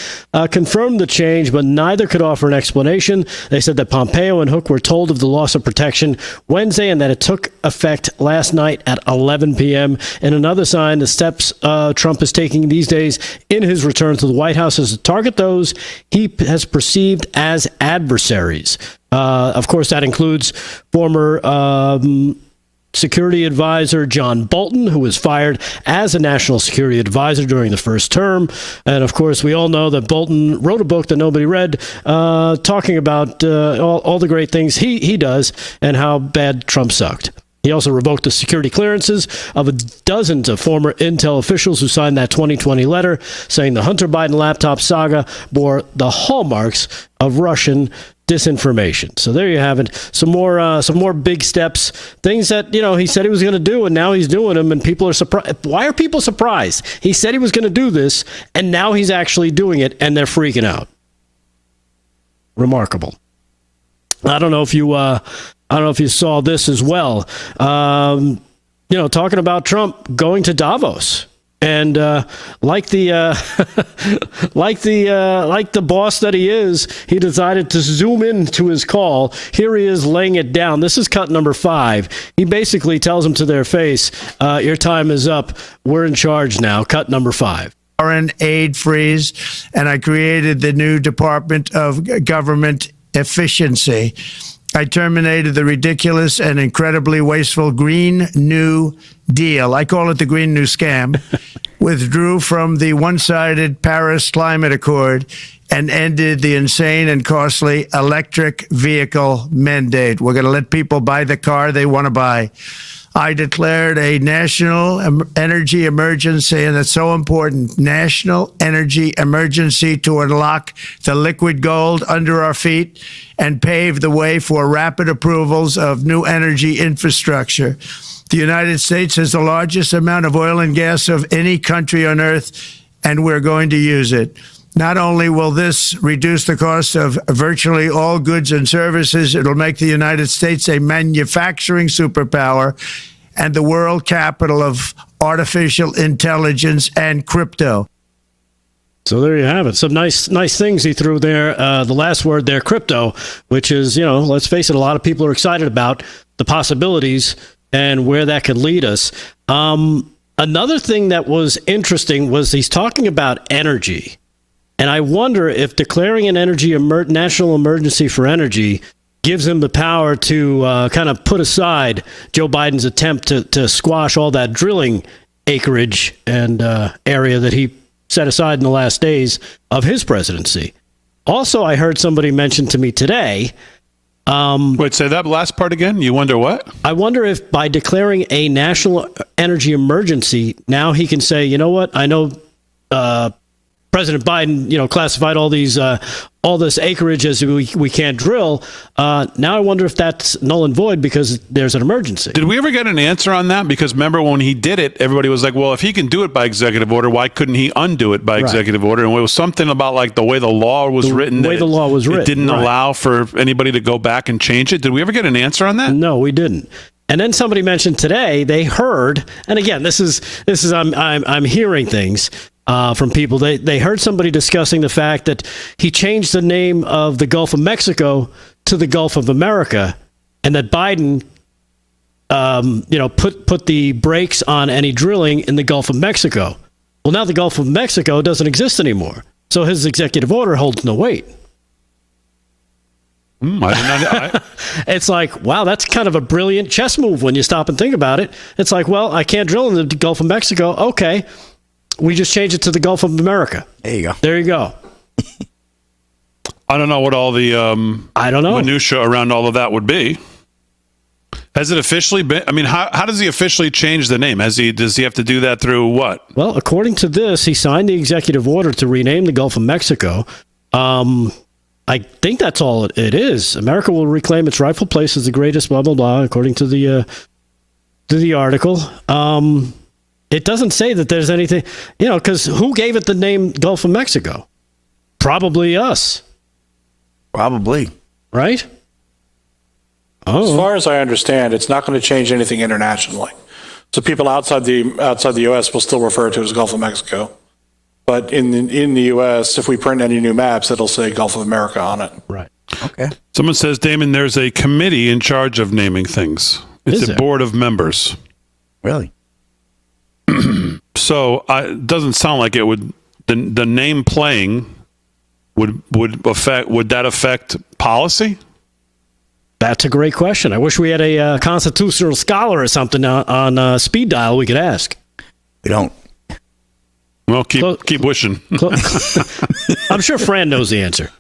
confirmed the change, but neither could offer an explanation. They said that Pompeo and Hook were told of the loss of protection Wednesday and that it took effect last night at 11 p.m. In another sign, the steps Trump is taking these days in his return to the White House is to target those he has perceived as adversaries. Of course, that includes former security advisor John Bolton, who was fired as a national security advisor during the first term. And of course, we all know that Bolton wrote a book that nobody read, talking about all the great things he does and how bad Trump sucked. He also revoked the security clearances of dozens of former Intel officials who signed that 2020 letter saying the Hunter Biden laptop saga bore the hallmarks of Russian disinformation. So there you have it. Some more big steps, things that, he said he was going to do, and now he's doing them, and people are surprised. Why are people surprised? He said he was going to do this, and now he's actually doing it, and they're freaking out. Remarkable. I don't know if you saw this as well. Talking about Trump going to Davos. And like the boss that he is, he decided to zoom into his call. Here he is laying it down. This is cut number 5. He basically tells them to their face, your time is up. We're in charge now. Cut number 5. Foreign aid freeze, and I created the new Department of Government Efficiency. I terminated the ridiculous and incredibly wasteful Green New Deal. I call it the Green New Scam. Withdrew from the one-sided Paris Climate Accord and ended the insane and costly electric vehicle mandate. We're going to let people buy the car they want to buy. I declared a national energy emergency, and it's so important, national energy emergency to unlock the liquid gold under our feet and pave the way for rapid approvals of new energy infrastructure. The United States has the largest amount of oil and gas of any country on earth, and we're going to use it. Not only will this reduce the cost of virtually all goods and services, it'll make the United States a manufacturing superpower and the world capital of artificial intelligence and crypto. So there you have it. Some nice things he threw there. The last word there, crypto, which is, let's face it, a lot of people are excited about the possibilities and where that could lead us. Another thing that was interesting was he's talking about energy. And I wonder if declaring an national emergency for energy gives him the power to kind of put aside Joe Biden's attempt to squash all that drilling acreage and area that he set aside in the last days of his presidency. Also, I heard somebody mention to me today. Wait, say that last part again? You wonder what? I wonder if by declaring a national energy emergency, now he can say, you know what, I know President Biden, classified all this acreage as we can't drill. Now I wonder if that's null and void because there's an emergency. Did we ever get an answer on that? Because remember when he did it, everybody was like, well, if he can do it by executive order, why couldn't he undo it by executive order? And it was something about like the way the law was written. It didn't allow for anybody to go back and change it. Did we ever get an answer on that? No, we didn't. And then somebody mentioned today they heard, and again, this is I'm hearing things from people. They heard somebody discussing the fact that he changed the name of the Gulf of Mexico to the Gulf of America, and that Biden, put the brakes on any drilling in the Gulf of Mexico. Well, now the Gulf of Mexico doesn't exist anymore, so his executive order holds no weight. It's like, wow, that's kind of a brilliant chess move when you stop and think about it. It's like, well, I can't drill in the Gulf of Mexico. Okay. We just change it to the Gulf of America. There you go. I don't know what all the minutia around all of that would be. Has it officially been? I mean, how does he officially change the name? Does he have to do that through what? Well, according to this, he signed the executive order to rename the Gulf of Mexico. I think that's all it is. America will reclaim its rightful place as the greatest, blah, blah, blah, according to the article. It doesn't say that there's anything, because who gave it the name Gulf of Mexico? Probably us. Probably. Right? As far as I understand, it's not going to change anything internationally. So people outside the U.S. will still refer to it as Gulf of Mexico. But in the U.S., if we print any new maps, it'll say Gulf of America on it. Right. Okay. Someone says, Damon, there's a committee in charge of naming things. It's a board of members. Really? So it doesn't sound like it would. The name playing would that affect policy? That's a great question. I wish we had a constitutional scholar or something on speed dial we could ask. We don't. Well, keep wishing. I'm sure Fran knows the answer.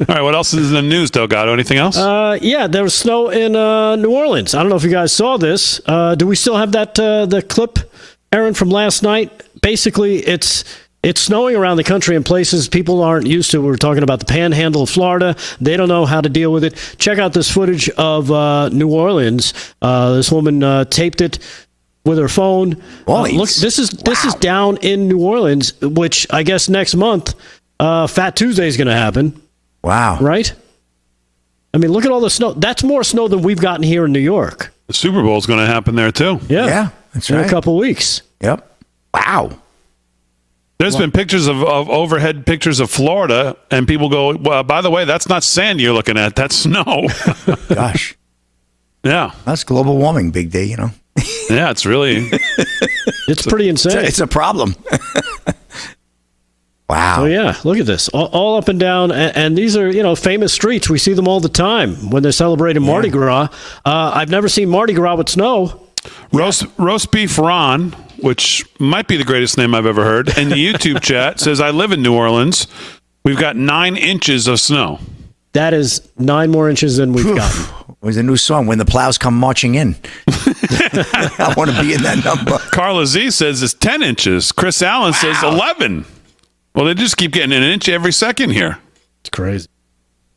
right, what else is in the news, Delgado? Anything else? Yeah, there was snow in New Orleans. I don't know if you guys saw this. Do we still have that the clip, Aaron, from last night? Basically, it's snowing around the country in places people aren't used to. We're talking about the panhandle of Florida. They don't know how to deal with it. Check out this footage of New Orleans. This woman taped it with her phone. Look, this is down in New Orleans, which I guess next month, Fat Tuesday is going to happen. Wow. Right? I mean, look at all the snow. That's more snow than we've gotten here in New York. The Super Bowl is going to happen there, too. Yeah. That's in right. a couple weeks. Yep. Wow. There's been pictures of overhead pictures of Florida, and people go, well, by the way, that's not sand you're looking at. That's snow. Gosh. Yeah. That's global warming, Big D, you know. Yeah, it's really... It's pretty insane. It's a problem. Wow. Oh, yeah. Look at this. All up and down. And these are, famous streets. We see them all the time when they're celebrating Mardi Gras. I've never seen Mardi Gras with snow. Roast Beef Ron, which might be the greatest name I've ever heard, in the YouTube chat says, I live in New Orleans. We've got 9 inches of snow. That is 9 more inches than we've gotten. There's a new song, When the Plows Come Marching In. I want to be in that number. Carla Z says it's 10 inches. Chris Allen says 11. Well, they just keep getting an inch every second here. It's crazy.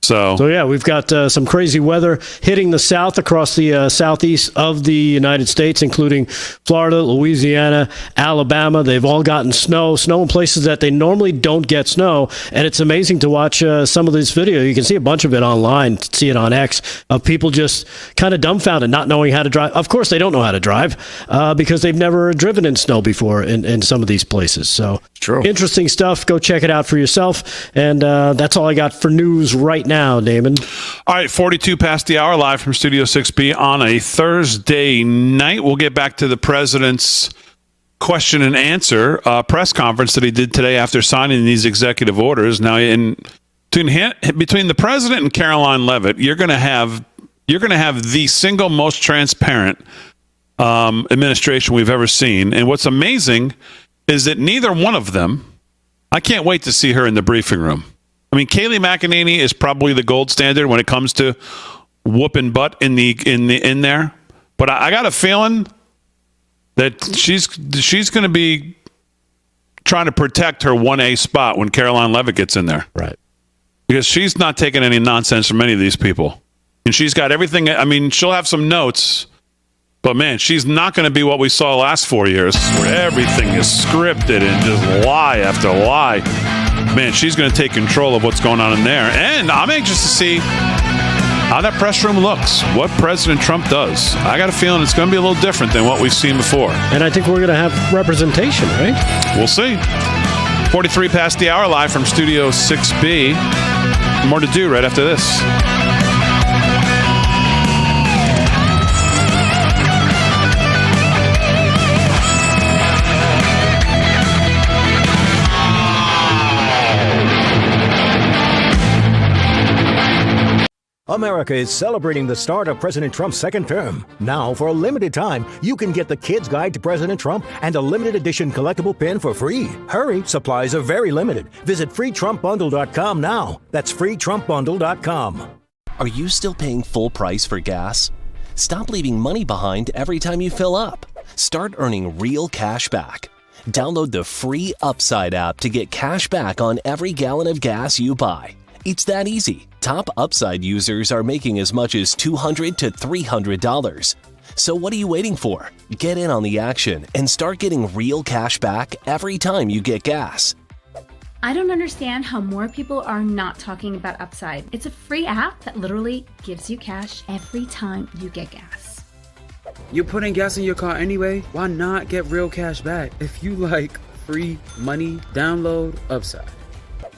So yeah, we've got some crazy weather hitting the south across the southeast of the United States, including Florida, Louisiana, Alabama. They've all gotten snow in places that they normally don't get snow. And it's amazing to watch some of this video. You can see a bunch of it online, see it on X, of people just kind of dumbfounded, not knowing how to drive. Of course, they don't know how to drive because they've never driven in snow before in some of these places. So true. Interesting stuff. Go check it out for yourself. And that's all I got for news right now. Damon. All right, 42 past the hour, live from Studio 6B on a Thursday night. We'll get back to the president's question and answer press conference that he did today after signing these executive orders. Now, between the president and Caroline Leavitt, you're going to have the single most transparent administration we've ever seen. And what's amazing is that neither one of them, I can't wait to see her in the briefing room. I mean, Kayleigh McEnany is probably the gold standard when it comes to whooping butt in there. But I got a feeling that she's going to be trying to protect her 1A spot when Caroline Leavitt gets in there. Right. Because she's not taking any nonsense from any of these people. And she's got everything. I mean, she'll have some notes, but man, she's not going to be what we saw the last 4 years where everything is scripted and just lie after lie. Man, she's going to take control of what's going on in there. And I'm anxious to see how that press room looks, what President Trump does. I got a feeling it's going to be a little different than what we've seen before. And I think we're going to have representation, right? We'll see. 43 past the hour, live from Studio 6B. More to do right after this. America is celebrating the start of President Trump's second term. Now, for a limited time, you can get the Kid's Guide to President Trump and a limited edition collectible pin for free. Hurry, supplies are very limited. Visit freetrumpbundle.com now. That's freetrumpbundle.com. Are you still paying full price for gas? Stop leaving money behind every time you fill up. Start earning real cash back. Download the free Upside app to get cash back on every gallon of gas you buy. It's that easy. Top Upside users are making as much as $200 to $300. So what are you waiting for? Get in on the action and start getting real cash back every time you get gas. I don't understand how more people are not talking about Upside. It's a free app that literally gives you cash every time you get gas. You're putting gas in your car anyway? Why not get real cash back? If you like free money, download Upside.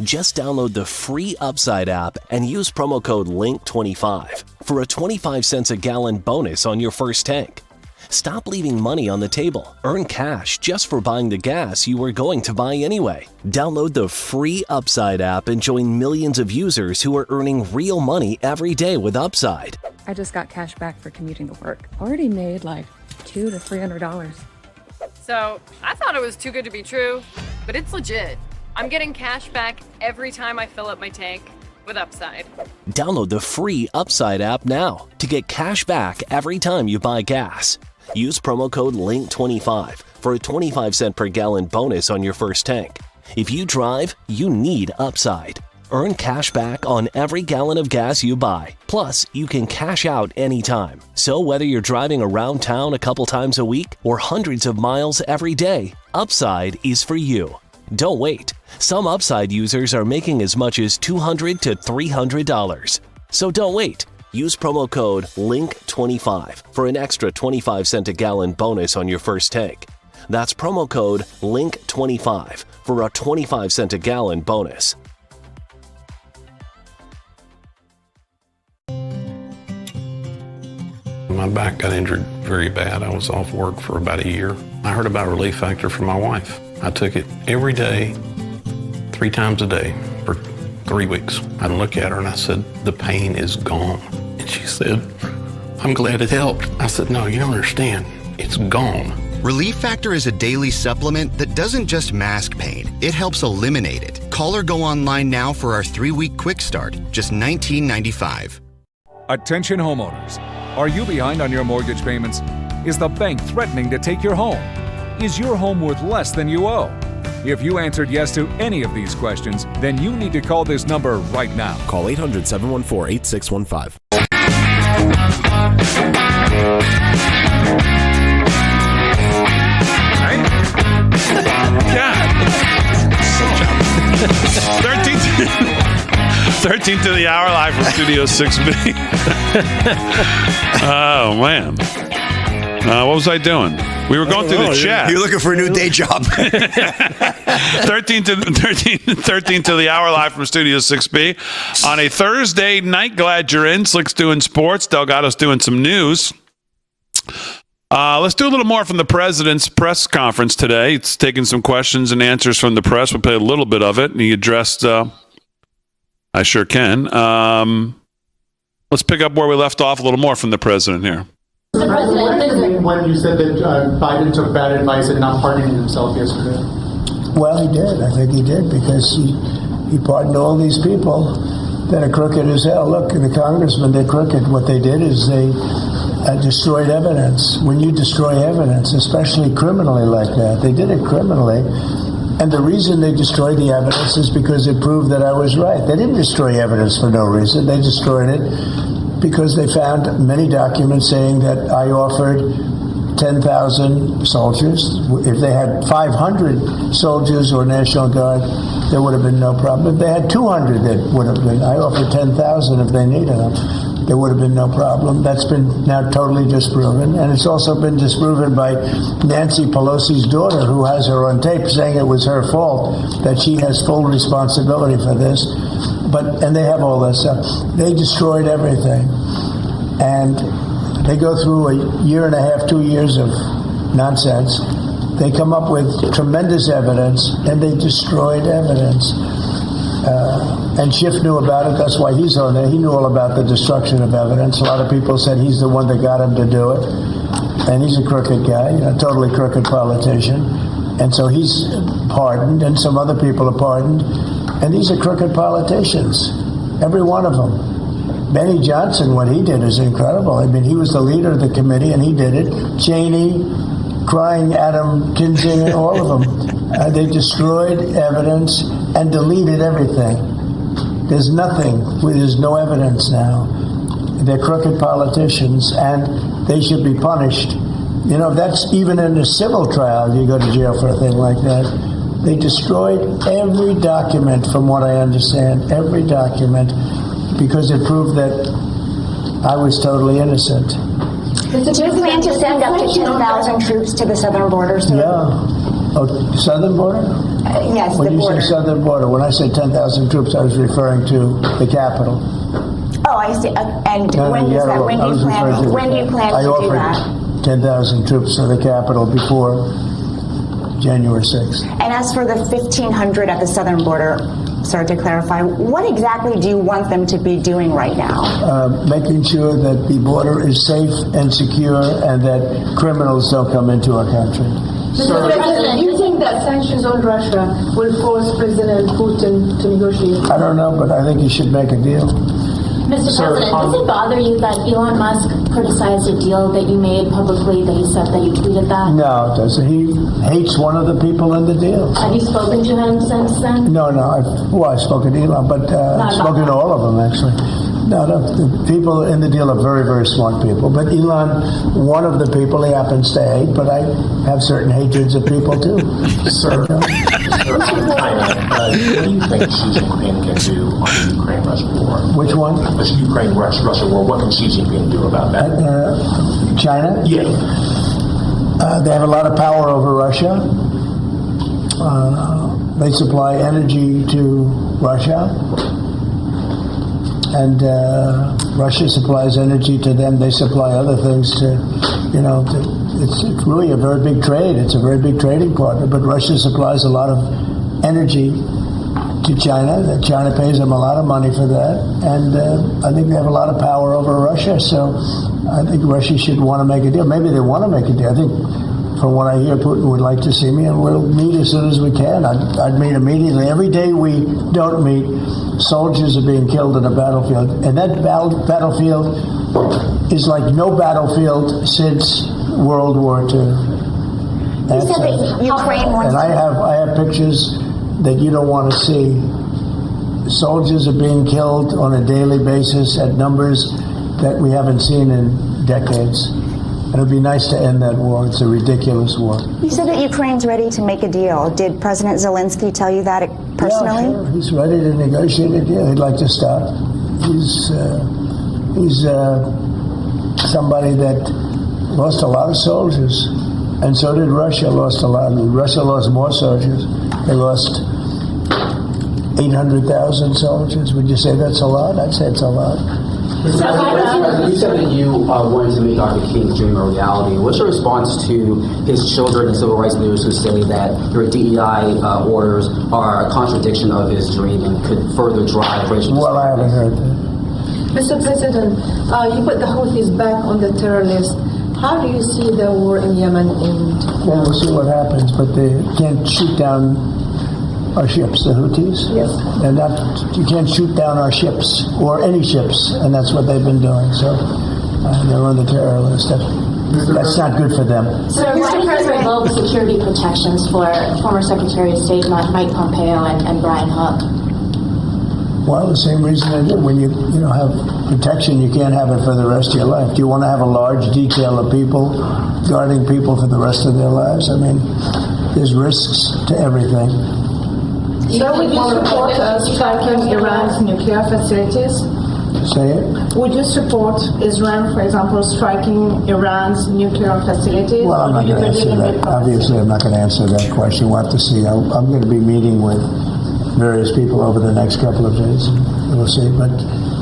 Just download the free Upside app and use promo code LINK25 for a 25 cents a gallon bonus on your first tank. Stop leaving money on the table. Earn cash just for buying the gas you were going to buy anyway. Download the free Upside app and join millions of users who are earning real money every day with Upside. I just got cash back for commuting to work. Already made like $200 to $300. So I thought it was too good to be true, but it's legit. I'm getting cash back every time I fill up my tank. with Upside. Download the free Upside app now to get cash back every time you buy gas. Use promo code LINK25 for a 25-cent per gallon bonus on your first tank. If you drive, you need Upside. Earn cash back on every gallon of gas you buy. Plus, you can cash out anytime. So whether you're driving around town a couple times a week or hundreds of miles every day, Upside is for you. Don't wait. Some Upside users are making as much as $200 to $300. So don't wait. Use promo code LINK25 for an extra 25-cent a gallon bonus on your first tank. That's promo code LINK25 for a 25-cent a gallon bonus. My back got injured very bad. I was off work for about a year. I heard about Relief Factor from my wife. I took it every day, 3 times a day for 3 weeks. I'd look at her and I said, the pain is gone. And she said, I'm glad it helped. I said, no, you don't understand. It's gone. Relief Factor is a daily supplement that doesn't just mask pain, it helps eliminate it. Call or go online now for our 3-week quick start, just $19.95. Attention homeowners. Are you behind on your mortgage payments? Is the bank threatening to take your home? Is your home worth less than you owe? If you answered yes to any of these questions, then you need to call this number right now. Call 800-714-8615. God. 13 to the hour, live from Studio 6B. Oh, man. What was I doing? We were going through the chat. You're looking for a new day job. 13 to the hour, live from Studio 6B. On a Thursday night, glad you're in. Slick's doing sports. Delgado's doing some news. Let's do a little more from the president's press conference today. It's taking some questions and answers from the press. We'll play a little bit of it. And he addressed, I sure can. Let's pick up where we left off a little more from the president here. The president, when you said that Biden took bad advice and not pardoning himself yesterday. Well, he did. I think he did, because he pardoned all these people that are crooked as hell. Look, the congressmen, they're crooked. What they did is they destroyed evidence. When you destroy evidence, especially criminally like that, they did it criminally. And the reason they destroyed the evidence is because it proved that I was right. They didn't destroy evidence for no reason. They destroyed it because they found many documents saying that I offered 10,000 soldiers. If they had 500 soldiers or National Guard, there would have been no problem. If they had 200, that would have been. I offered 10,000 if they needed them. There would have been no problem. That's been now totally disproven. And it's also been disproven by Nancy Pelosi's daughter, who has her on tape saying it was her fault, that she has full responsibility for this. And they have all that stuff. They destroyed everything. And they go through a year and a half, 2 years of nonsense. They come up with tremendous evidence, and they destroyed evidence. And Schiff knew about it. That's why he's on there. He knew all about the destruction of evidence. A lot of people said he's the one that got him to do it. And he's a crooked guy, a totally crooked politician. And so he's pardoned, and some other people are pardoned. And these are crooked politicians, every one of them. Benny Johnson, what he did is incredible. I mean, he was the leader of the committee, and he did it. Cheney, crying Adam Kinzinger, all of them. They destroyed evidence and deleted everything. There's nothing. There's no evidence now. They're crooked politicians, and they should be punished. That's even in a civil trial. You go to jail for a thing like that. They destroyed every document, from what I understand, every document, because it proved that I was totally innocent. Do you plan to send up to 10,000 troops to the southern border? Oh, southern border? Yes, when the border. When you say southern border, when I said 10,000 troops, I was referring to the capital. Oh, I see. And when do you plan to do that? 10,000 troops to the capital before January 6th. And as for the 1,500 at the southern border, sir, to clarify, what exactly do you want them to be doing right now? Making sure that the border is safe and secure, and that criminals don't come into our country. Mr. President, do you think that sanctions on Russia will force President Putin to negotiate? I don't know, but I think he should make a deal. Mr. President, does it bother you that Elon Musk criticized a deal that you made publicly, that he said that you tweeted that? No, it doesn't. He hates one of the people in the deal. Have you spoken to him since then? No, I've spoken to Elon, but I've spoken to all of them, actually. No, the people in the deal are very, very smart people. But Elon, one of the people he happens to hate, but I have certain hatreds of people too. Sir, what do you think Xi Jinping can do on the Ukraine-Russia war? Which one? The Ukraine-Russia war. What can Xi Jinping do about that? China? Yeah. They have a lot of power over Russia. They supply energy to Russia. And Russia supplies energy to them. They supply other things to, it's really a very big trade. It's a very big trading partner. But Russia supplies a lot of energy to China. China pays them a lot of money for that. And I think they have a lot of power over Russia. So I think Russia should want to make a deal. Maybe they want to make a deal. I think from what I hear, Putin would like to see me, and we'll meet as soon as we can. I'd meet immediately. Every day we don't meet, soldiers are being killed in a battlefield. And that battlefield is like no battlefield since World War II. You said that Ukraine wants and I have pictures that you don't want to see. Soldiers are being killed on a daily basis at numbers that we haven't seen in decades. And it would be nice to end that war. It's a ridiculous war. You said that Ukraine's ready to make a deal. Did President Zelensky tell you that personally? Yeah, sure. He's ready to negotiate a deal. He'd like to stop. He's somebody that lost a lot of soldiers, and so did Russia. Lost a lot. Russia lost more soldiers. They lost 800,000 soldiers. Would you say that's a lot? I'd say it's a lot. You said that you wanted to make Dr. King's dream a reality. What's your response to his children and civil rights leaders who say that your DEI orders are a contradiction of his dream and could further drive racial disparities? Well, I haven't heard that. Mr. President, you put the Houthis back on the terror list. How do you see the war in Yemen end? Well, we'll see what happens, but they can't shoot down our ships, the Houthis. Yes. And you can't shoot down our ships, or any ships, and that's what they've been doing. So they're on the terror list. That's not good for them. So why do you revoke security protections for former Secretary of State Mike Pompeo and Brian Hook? Well, the same reason they do. When you have protection, you can't have it for the rest of your life. Do you want to have a large detail of people guarding people for the rest of their lives? I mean, there's risks to everything. So would you support striking Iran's nuclear facilities? Say it? Would you support Israel, for example, striking Iran's nuclear facilities? Well, I'm not going to answer that. Obviously, I'm not going to answer that question. We'll have to see. I'm going to be meeting with various people over the next couple of days. We'll see. But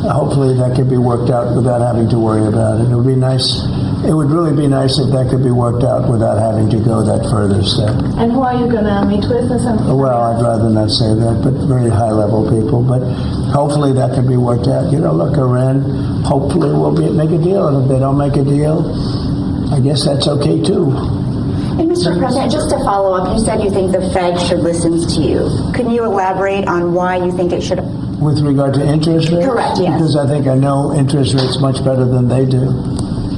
hopefully that could be worked out without having to worry about it. It would be nice. It would really be nice if that could be worked out without having to go that further step. And who are you going to meet with? Well, I'd rather not say that, but very high-level people. But hopefully that could be worked out. Look, Iran hopefully will make a deal. And if they don't make a deal, I guess that's okay, too. And Mr. President, just to follow up, you said you think the Fed should listen to you. Can you elaborate on why you think it should? With regard to interest rates? Correct, yes. Because I think I know interest rates much better than they do.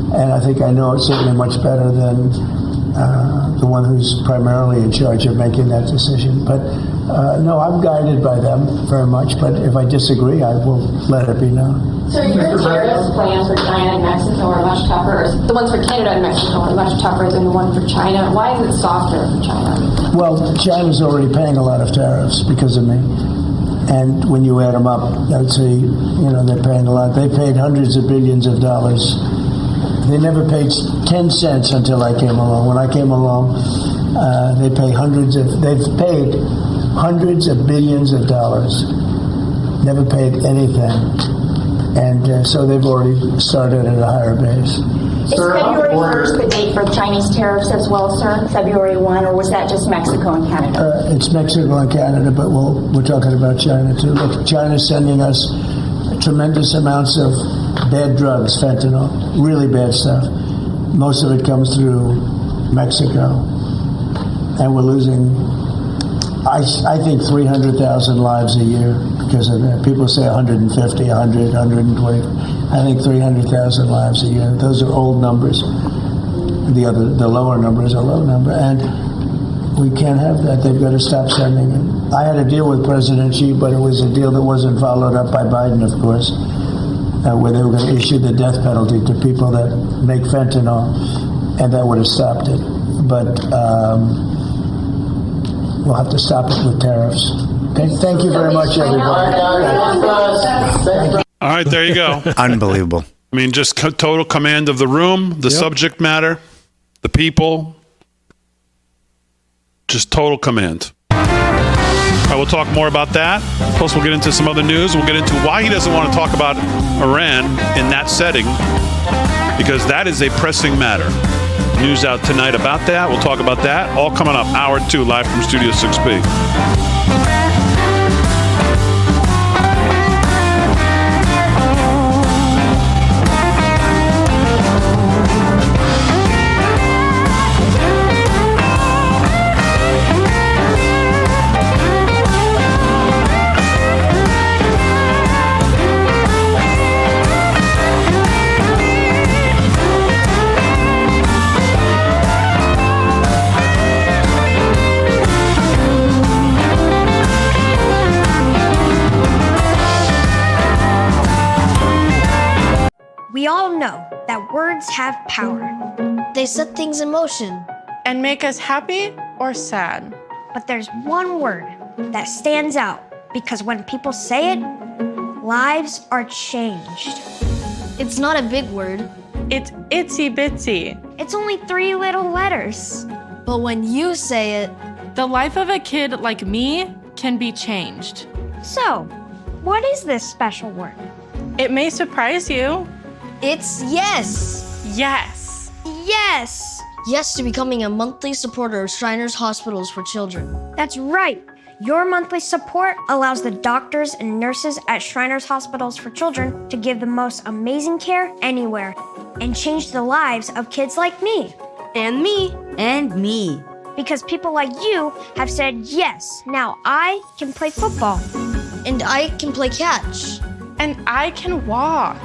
And I think I know it certainly much better than the one who's primarily in charge of making that decision. But no, I'm guided by them very much. But if I disagree, I will let it be known. So your tariff plans for China and Mexico are much tougher. The ones for Canada and Mexico are much tougher than the one for China. Why is it softer for China? Well, China's already paying a lot of tariffs because of me. And when you add them up, I'd say, they're paying a lot. They paid hundreds of billions of dollars. They never paid 10 cents until I came along. When I came along, they've paid hundreds of billions of dollars. Never paid anything. And so they've already started at a higher base. Is February 1st the date for Chinese tariffs as well, sir? February 1, or was that just Mexico and Canada? It's Mexico and Canada, but we're talking about China too. Look, China's sending us tremendous amounts of bad drugs, fentanyl, really bad stuff. Most of it comes through Mexico. and we're losing, I think, 300,000 lives a year because of that. People say 150, 100, 120. I think 300,000 lives a year. Those are old numbers. The lower numbers are low number, and we can't have that. They've got to stop sending it. I had a deal with President Xi, but it was a deal that wasn't followed up by Biden, of course, where they were going to issue the death penalty to people that make fentanyl, and that would have stopped it. But we'll have to stop it with tariffs. Okay? Thank you very much, everybody. All right, there you go. Unbelievable. I mean, just total command of the room, the subject matter, the people. Just total command. All right, we'll talk more about that. Plus, we'll get into some other news. We'll get into why he doesn't want to talk about Iran in that setting, because that is a pressing matter. News out tonight about that. We'll talk about that. All coming up. Hour 2, live from Studio 6B. We all know that words have power. They set things in motion and make us happy or sad. But there's one word that stands out because when people say it, lives are changed. It's not a big word. It's itsy bitsy. It's only 3 little letters. But when you say it, the life of a kid like me can be changed. So, what is this special word? It may surprise you. It's yes. Yes. Yes. Yes to becoming a monthly supporter of Shriners Hospitals for Children. That's right. Your monthly support allows the doctors and nurses at Shriners Hospitals for Children to give the most amazing care anywhere and change the lives of kids like me. And me. And me. Because people like you have said yes. Now I can play football. And I can play catch. And I can walk.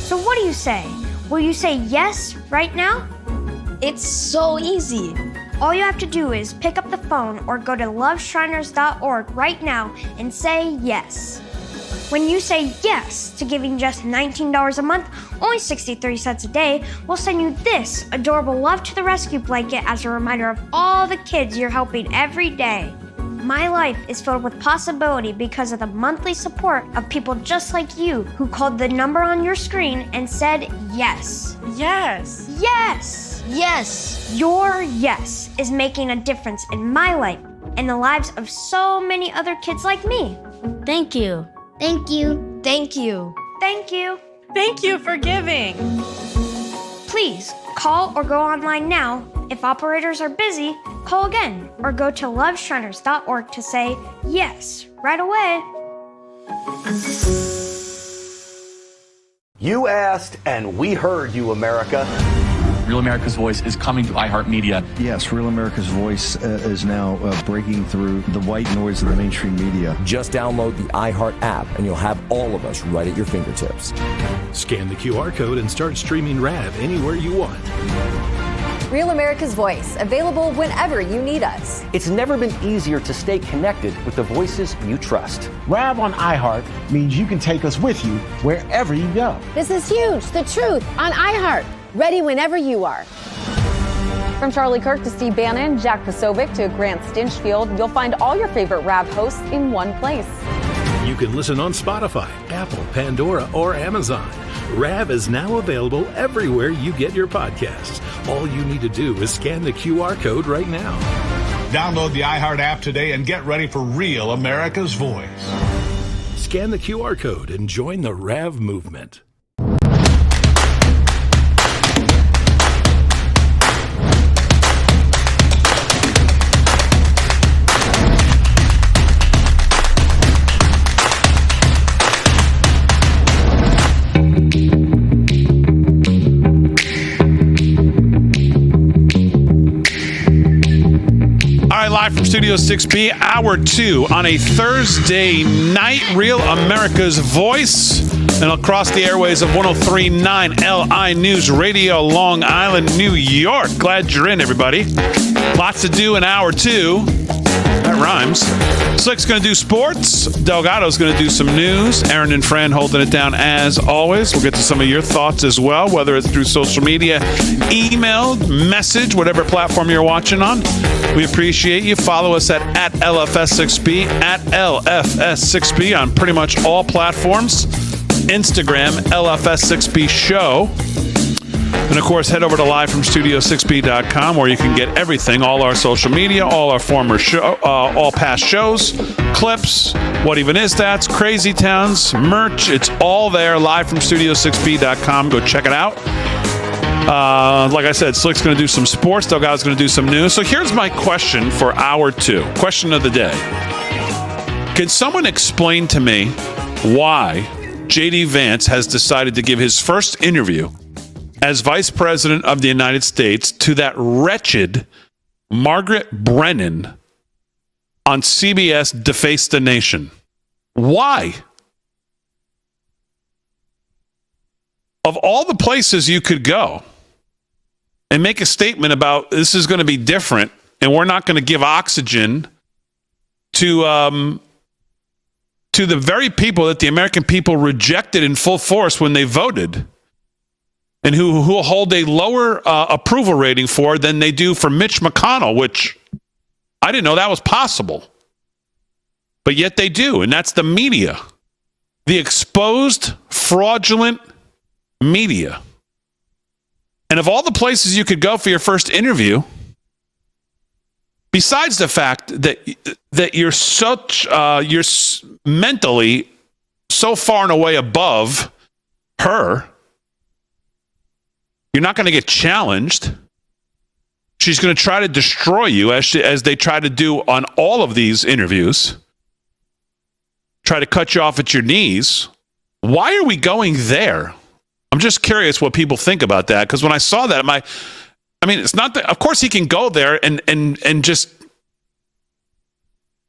So what do you say? Will you say yes right now? It's so easy. All you have to do is pick up the phone or go to loveshriners.org right now and say yes. When you say yes to giving just $19 a month, only 63 cents a day, we'll send you this adorable Love to the Rescue blanket as a reminder of all the kids you're helping every day. My life is filled with possibility because of the monthly support of people just like you who called the number on your screen and said yes. Yes. Yes. Yes. Your yes is making a difference in my life and the lives of so many other kids like me. Thank you. Thank you. Thank you. Thank you. Thank you for giving. Please call or go online now. If operators are busy, call again or go to loveshriners.org to say yes right away. You asked and we heard you, America. Real America's Voice is coming to iHeartMedia. Yes, Real America's Voice is now breaking through the white noise of the mainstream media. Just download the iHeart app and you'll have all of us right at your fingertips. Scan the QR code and start streaming RAV anywhere you want. Real America's Voice, available whenever you need us. It's never been easier to stay connected with the voices you trust. RAV on iHeart means you can take us with you wherever you go. This is huge. The truth on iHeart. Ready whenever you are. From Charlie Kirk to Steve Bannon, Jack Posobiec to Grant Stinchfield, you'll find all your favorite RAV hosts in one place. You can listen on Spotify, Apple, Pandora, or Amazon. RAV is now available everywhere you get your podcasts. All you need to do is scan the QR code right now. Download the iHeart app today and get ready for Real America's Voice. Scan the QR code and join the RAV movement. All right, live from Studio 6B, Hour 2 on a Thursday night. Real America's Voice. And across the airways of 103.9 LI News Radio, Long Island, New York. Glad you're in, everybody. Lots to do in Hour 2. That rhymes. Slick's going to do sports. Delgado's going to do some news. Aaron and Fran holding it down as always. We'll get to some of your thoughts as well, whether it's through social media, email, message, whatever platform you're watching on. We appreciate you. Follow us at LFS6B, at LFS6B on pretty much all platforms. Instagram, LFS6B Show. And, of course, head over to livefromstudio6b.com where you can get everything, all our social media, all our former all past shows, clips, What Even Is That, Crazy Towns, merch. It's all there, livefromstudio6b.com. Go check it out. Like I said, Slick's going to do some sports. Delgado's going to do some news. So here's my question for Hour 2. Question of the day. Can someone explain to me why J.D. Vance has decided to give his first interview as Vice President of the United States to that wretched Margaret Brennan on CBS Deface the Nation? Why? Of all the places you could go and make a statement about this is going to be different and we're not going to give oxygen to the very people that the American people rejected in full force when they voted, and who hold a lower approval rating for than they do for Mitch McConnell, which I didn't know that was possible. But yet they do, and that's the media. The exposed, fraudulent media. And of all the places you could go for your first interview, besides the fact that you're mentally so far and away above her, you're not going to get challenged. She's going to try to destroy you as they try to do on all of these interviews. Try to cut you off at your knees. Why are we going there? I'm just curious what people think about that, because when I saw that, it's not that. Of course, he can go there and just,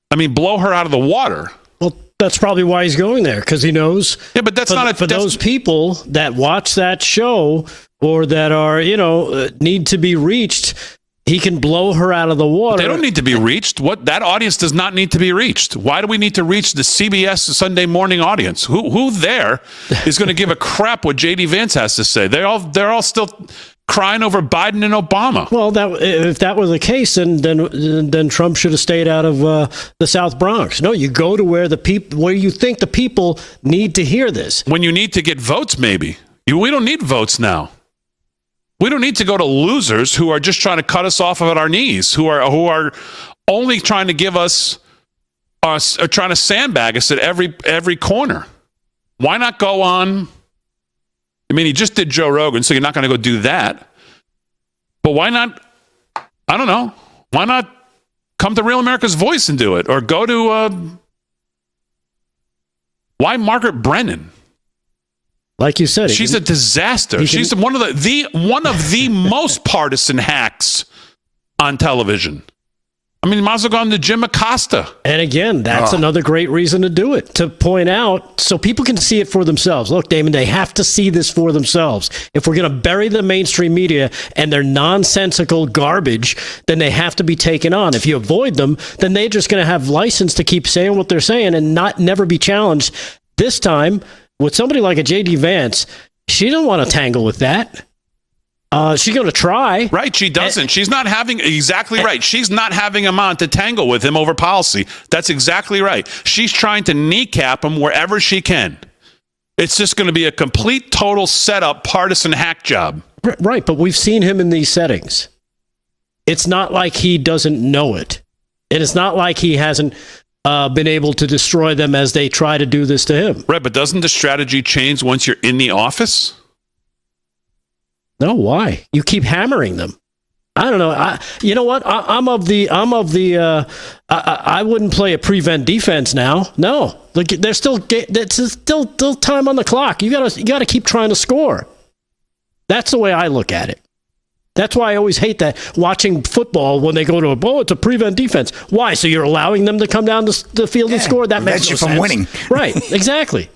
blow her out of the water. Well, that's probably why he's going there, because he knows. Yeah, but that's not for those people that watch that show or that are, need to be reached. He can blow her out of the water. But they don't need to be reached. That audience does not need to be reached. Why do we need to reach the CBS Sunday morning audience? Who there is going to give a crap what J.D. Vance has to say? They're all still crying over Biden and Obama. Well, if that was the case, then Trump should have stayed out of the South Bronx. No, you go to where you think the people need to hear this. When you need to get votes, maybe. We don't need votes now. We don't need to go to losers who are just trying to cut us off at our knees, who are only trying to give us, are trying to sandbag us at every corner. Why not go on? He just did Joe Rogan, so you're not going to go do that. But why not? I don't know. Why not come to Real America's Voice and do it, or go to? Why Margaret Brennan? Like you said, she's a disaster. She's one of the most partisan hacks on television. You might as well go on to Jim Acosta. And again, that's another great reason to do it, to point out so people can see it for themselves. Look, Damon, they have to see this for themselves. If we're going to bury the mainstream media and their nonsensical garbage, then they have to be taken on. If you avoid them, then they're just going to have license to keep saying what they're saying and never be challenged. This time, with somebody like a J.D. Vance, she don't want to tangle with that. She's going to try. Right, she doesn't. She's not having, exactly right. She's not having him on to tangle with him over policy. That's exactly right. She's trying to kneecap him wherever she can. It's just going to be a complete, total setup, partisan hack job. Right, but we've seen him in these settings. It's not like he doesn't know it. And it's not like he hasn't been able to destroy them as they try to do this to him. Right, but doesn't the strategy change once you're in the office? No, why? You keep hammering them. I don't know. You know what? I wouldn't play a prevent defense now. No, look, there's still time on the clock. You gotta keep trying to score. That's the way I look at it. That's why I always hate that watching football when they go to it's a prevent defense. Why? So you're allowing them to come down the field and score? That makes no sense. From winning. Right, exactly.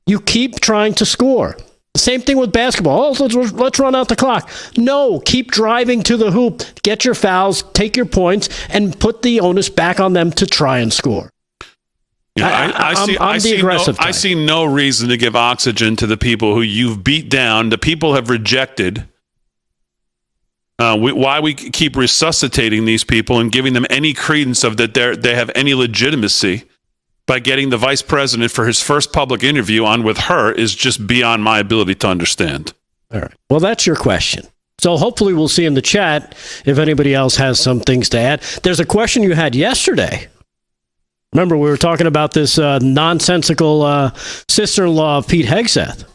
You keep trying to score. Same thing with basketball. Let's run out the clock. No, keep driving to the hoop. Get your fouls, take your points, and put the onus back on them to try and score. Yeah, I see no reason to give oxygen to the people who you've beat down, the people have rejected. Why we keep resuscitating these people and giving them any credence of that they have any legitimacy by getting the vice president for his first public interview on with her is just beyond my ability to understand. All right. Well, that's your question. So hopefully we'll see in the chat if anybody else has some things to add. There's a question you had yesterday. Remember, we were talking about this nonsensical sister-in-law of Pete Hegseth.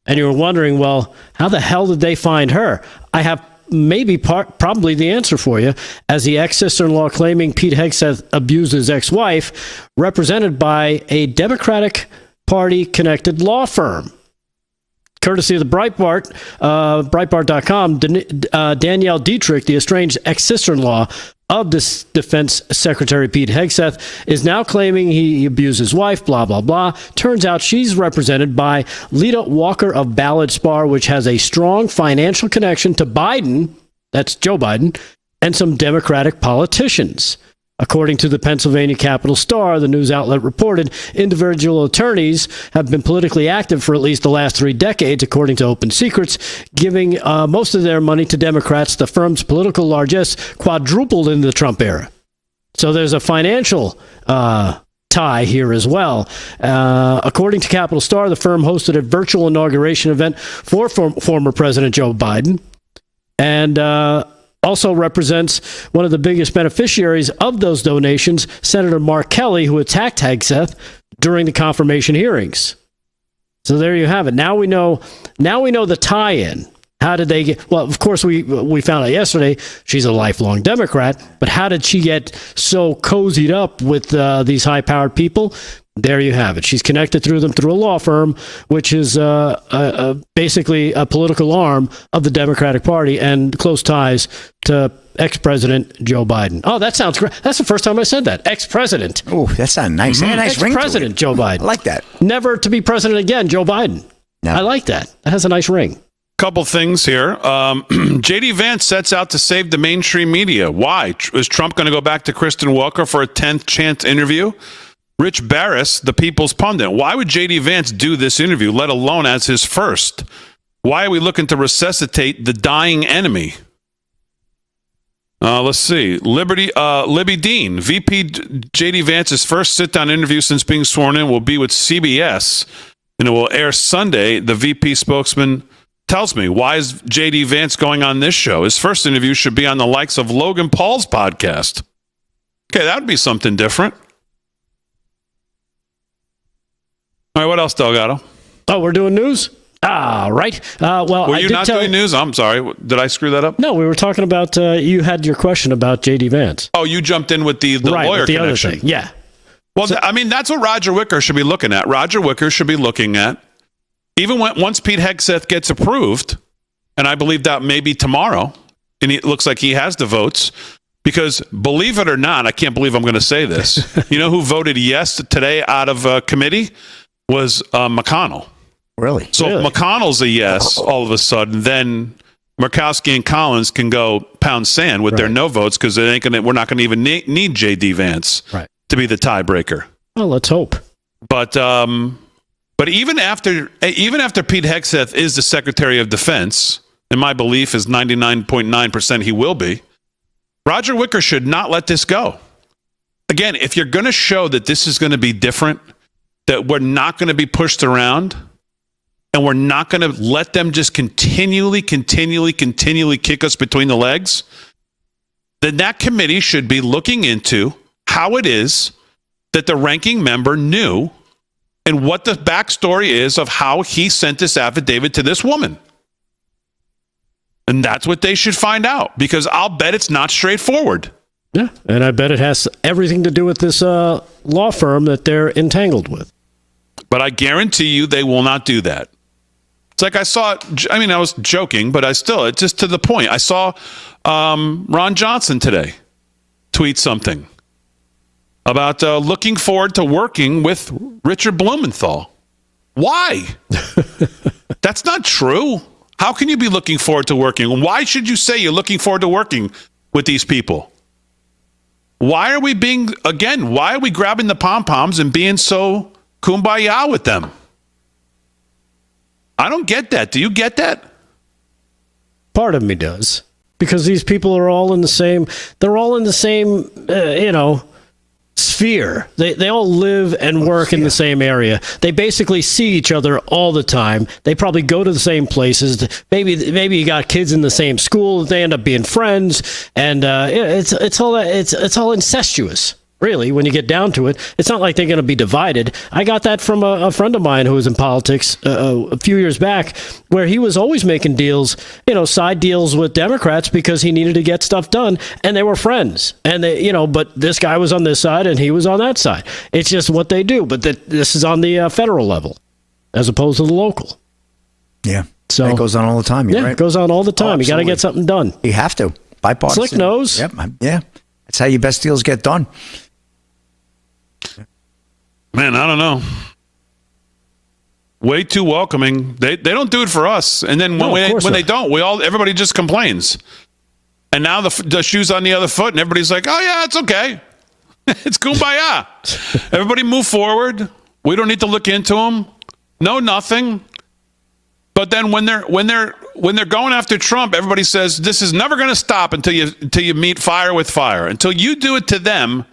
And you were wondering, well, how the hell did they find her? I have probably the answer for you, as the ex-sister-in-law claiming Pete Hegseth abused his ex-wife, represented by a Democratic Party-connected law firm. Courtesy of the Breitbart, Breitbart.com, Danielle Dietrich, the estranged ex-sister-in-law of this Defense Secretary Pete Hegseth, is now claiming he abused his wife, blah, blah, blah. Turns out she's represented by Lita Walker of Ballard Spar, which has a strong financial connection to Biden, that's Joe Biden, and some Democratic politicians. According to the Pennsylvania Capital Star, the news outlet reported individual attorneys have been politically active for at least the last 3 decades, according to Open Secrets, giving most of their money to Democrats. The firm's political largesse quadrupled in the Trump era. So there's a financial tie here as well. According to Capital Star, the firm hosted a virtual inauguration event for former President Joe Biden, and also represents one of the biggest beneficiaries of those donations, Senator Mark Kelly, who attacked Hegseth during the confirmation hearings. So there you have it. Now we know the tie-in. How did they get? Well, of course, we found out yesterday she's a lifelong Democrat, but how did she get so cozied up with these high-powered people? There you have it. She's connected through them through a law firm, which is basically a political arm of the Democratic Party and close ties to ex-president Joe Biden. Oh, that sounds great. That's the first time I said that. Ex-president. Oh, that sounds nice. Mm-hmm. Nice ring to it. Ex-president Joe Biden. I like that. Never to be president again, Joe Biden. No. I like that. That has a nice ring. Couple things here. J.D. Vance sets out to save the mainstream media. Why? Is Trump going to go back to Kristen Welker for a 10th chance interview? Rich Barris, the People's Pundit. Why would J.D. Vance do this interview, let alone as his first? Why are we looking to resuscitate the dying enemy? Let's see. Libby Dean, VP J.D. Vance's first sit-down interview since being sworn in will be with CBS, and it will air Sunday. The VP spokesman tells me, why is J.D. Vance going on this show? His first interview should be on the likes of Logan Paul's podcast. Okay, that would be something different. All right, what else, Delgado? Oh, we're doing news? Right. Were you not doing news? I'm sorry. Did I screw that up? No, we were talking about, you had your question about J.D. Vance. Oh, you jumped in with the lawyer the connection. Other thing. Yeah. Well, that's what Roger Wicker should be looking at. Roger Wicker should be looking at, even once Pete Hegseth gets approved, and I believe that may be tomorrow, and it looks like he has the votes, because believe it or not, I can't believe I'm going to say this. You know who voted yes today out of committee? Was McConnell. Really? So if McConnell's a yes, all of a sudden, then Murkowski and Collins can go pound sand with their no votes, because we're not going to even need J.D. Vance to be the tiebreaker. Well, let's hope. But even after Pete Hegseth is the Secretary of Defense, and my belief is 99.9% he will be, Roger Wicker should not let this go. Again, if you're going to show that this is going to be different, that we're not going to be pushed around, and we're not going to let them just continually kick us between the legs, then that committee should be looking into how it is that the ranking member knew and what the backstory is of how he sent this affidavit to this woman. And that's what they should find out, because I'll bet it's not straightforward. Yeah, and I bet it has everything to do with this law firm that they're entangled with. But I guarantee you they will not do that. It's like I saw, I was joking, but it's just to the point. I saw Ron Johnson today tweet something about looking forward to working with Richard Blumenthal. Why? That's not true. How can you be looking forward to working? Why should you say you're looking forward to working with these people? Why are we grabbing the pom-poms and being so kumbaya with them? I don't get that. Do you get that? Part of me does. Because these people are all in the same, sphere. They all live and work in the same area. They basically see each other all the time. They probably go to the same places. Maybe you got kids in the same school. They end up being friends, and it's all incestuous. Really, when you get down to it, it's not like they're going to be divided. I got that from a friend of mine who was in politics a few years back, where he was always making deals, side deals with Democrats because he needed to get stuff done, and they were friends. And but this guy was on this side and he was on that side. It's just what they do. But this is on the federal level, as opposed to the local. Yeah, so it goes on all the time. You're right. It goes on all the time. You got to get something done. You have to. Bipartisan. Slick nose. Yep. Yeah, that's how your best deals get done. Man, I don't know. Way too welcoming. They don't do it for us, and then when they don't, everybody just complains. And now the shoe's on the other foot, and everybody's like, "Oh yeah, it's okay, it's kumbaya." Everybody move forward. We don't need to look into them. No, nothing. But then when they're going after Trump, everybody says this is never going to stop until you meet fire with fire. Until you do it to them,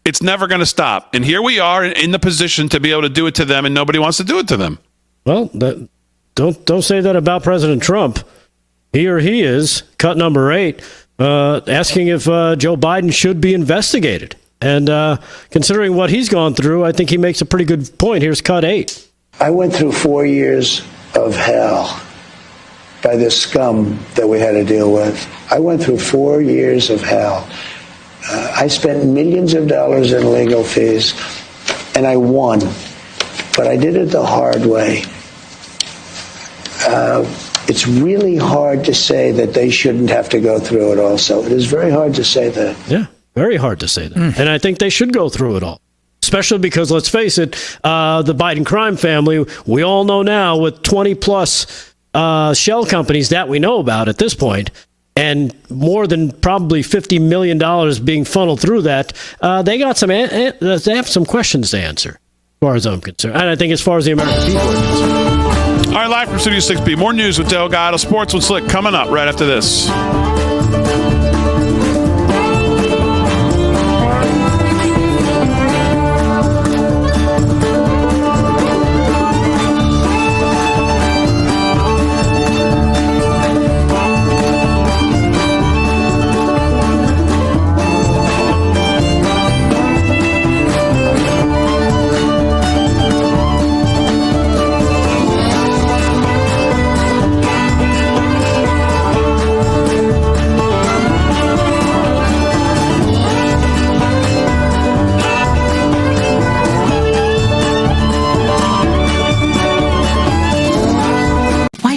it's never going to stop. And here we are in the position to be able to do it to them, and nobody wants to do it to them. Well, don't say that about President Trump. He is, cut number 8, asking if Joe Biden should be investigated. And considering what he's gone through, I think he makes a pretty good point. Here's cut 8. I went through 4 years of hell by this scum that we had to deal with. I went through 4 years of hell. I spent millions of dollars in legal fees, and I won. But I did it the hard way. It's really hard to say that they shouldn't have to go through it also. It is very hard to say that. Yeah, very hard to say that. And I think they should go through it all. Especially because, let's face it, the Biden crime family, we all know now with 20-plus shell companies that we know about at this point, and more than probably $50 million being funneled through that, they have some questions to answer, as far as I'm concerned. And I think as far as the American people are concerned. All right, live from Studio 6B. More news with Delgado. Sports with Slick coming up right after this.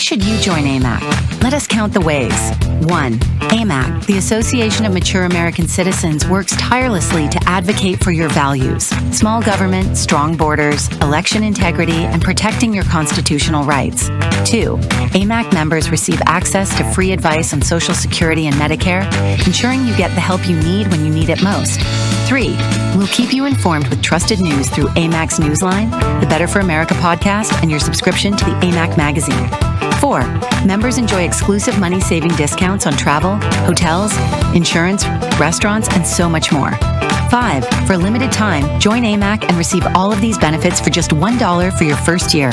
Should you join AMAC? Let us count the ways. 1. AMAC, the Association of Mature American Citizens, works tirelessly to advocate for your values: small government, strong borders, election integrity, and protecting your constitutional rights. 2. AMAC members receive access to free advice on Social Security and Medicare, ensuring you get the help you need when you need it most. 3. We'll keep you informed with trusted news through AMAC's Newsline, the Better for America podcast, and your subscription to the AMAC magazine. 4. Members enjoy exclusive money-saving discounts on travel, hotels, insurance, restaurants, and so much more. 5. For a limited time, join AMAC and receive all of these benefits for just $1 for your first year.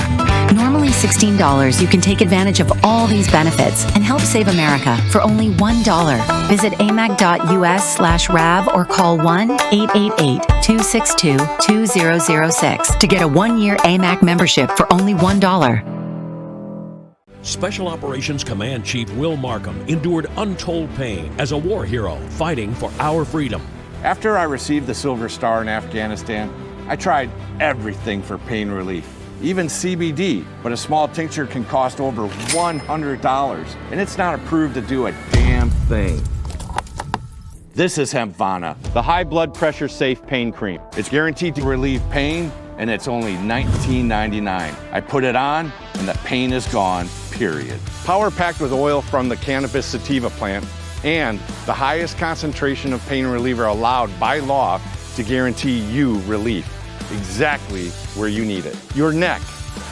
Normally $16, you can take advantage of all these benefits and help save America for only $1. Visit amac.us/RAV or call 1-888-262-2006 to get a 1-year AMAC membership for only $1. Special Operations Command Chief Will Markham endured untold pain as a war hero fighting for our freedom. After I received the Silver Star in Afghanistan, I tried everything for pain relief. even CBD, but a small tincture can cost over $100, and it's not approved to do a damn thing. This is Hempvana, the high blood pressure safe pain cream. It's guaranteed to relieve pain, and it's only $19.99. I put it on, and the pain is gone, period. Power packed with oil from the cannabis sativa plant, and the highest concentration of pain reliever allowed by law to guarantee you relief exactly where you need it. Your neck,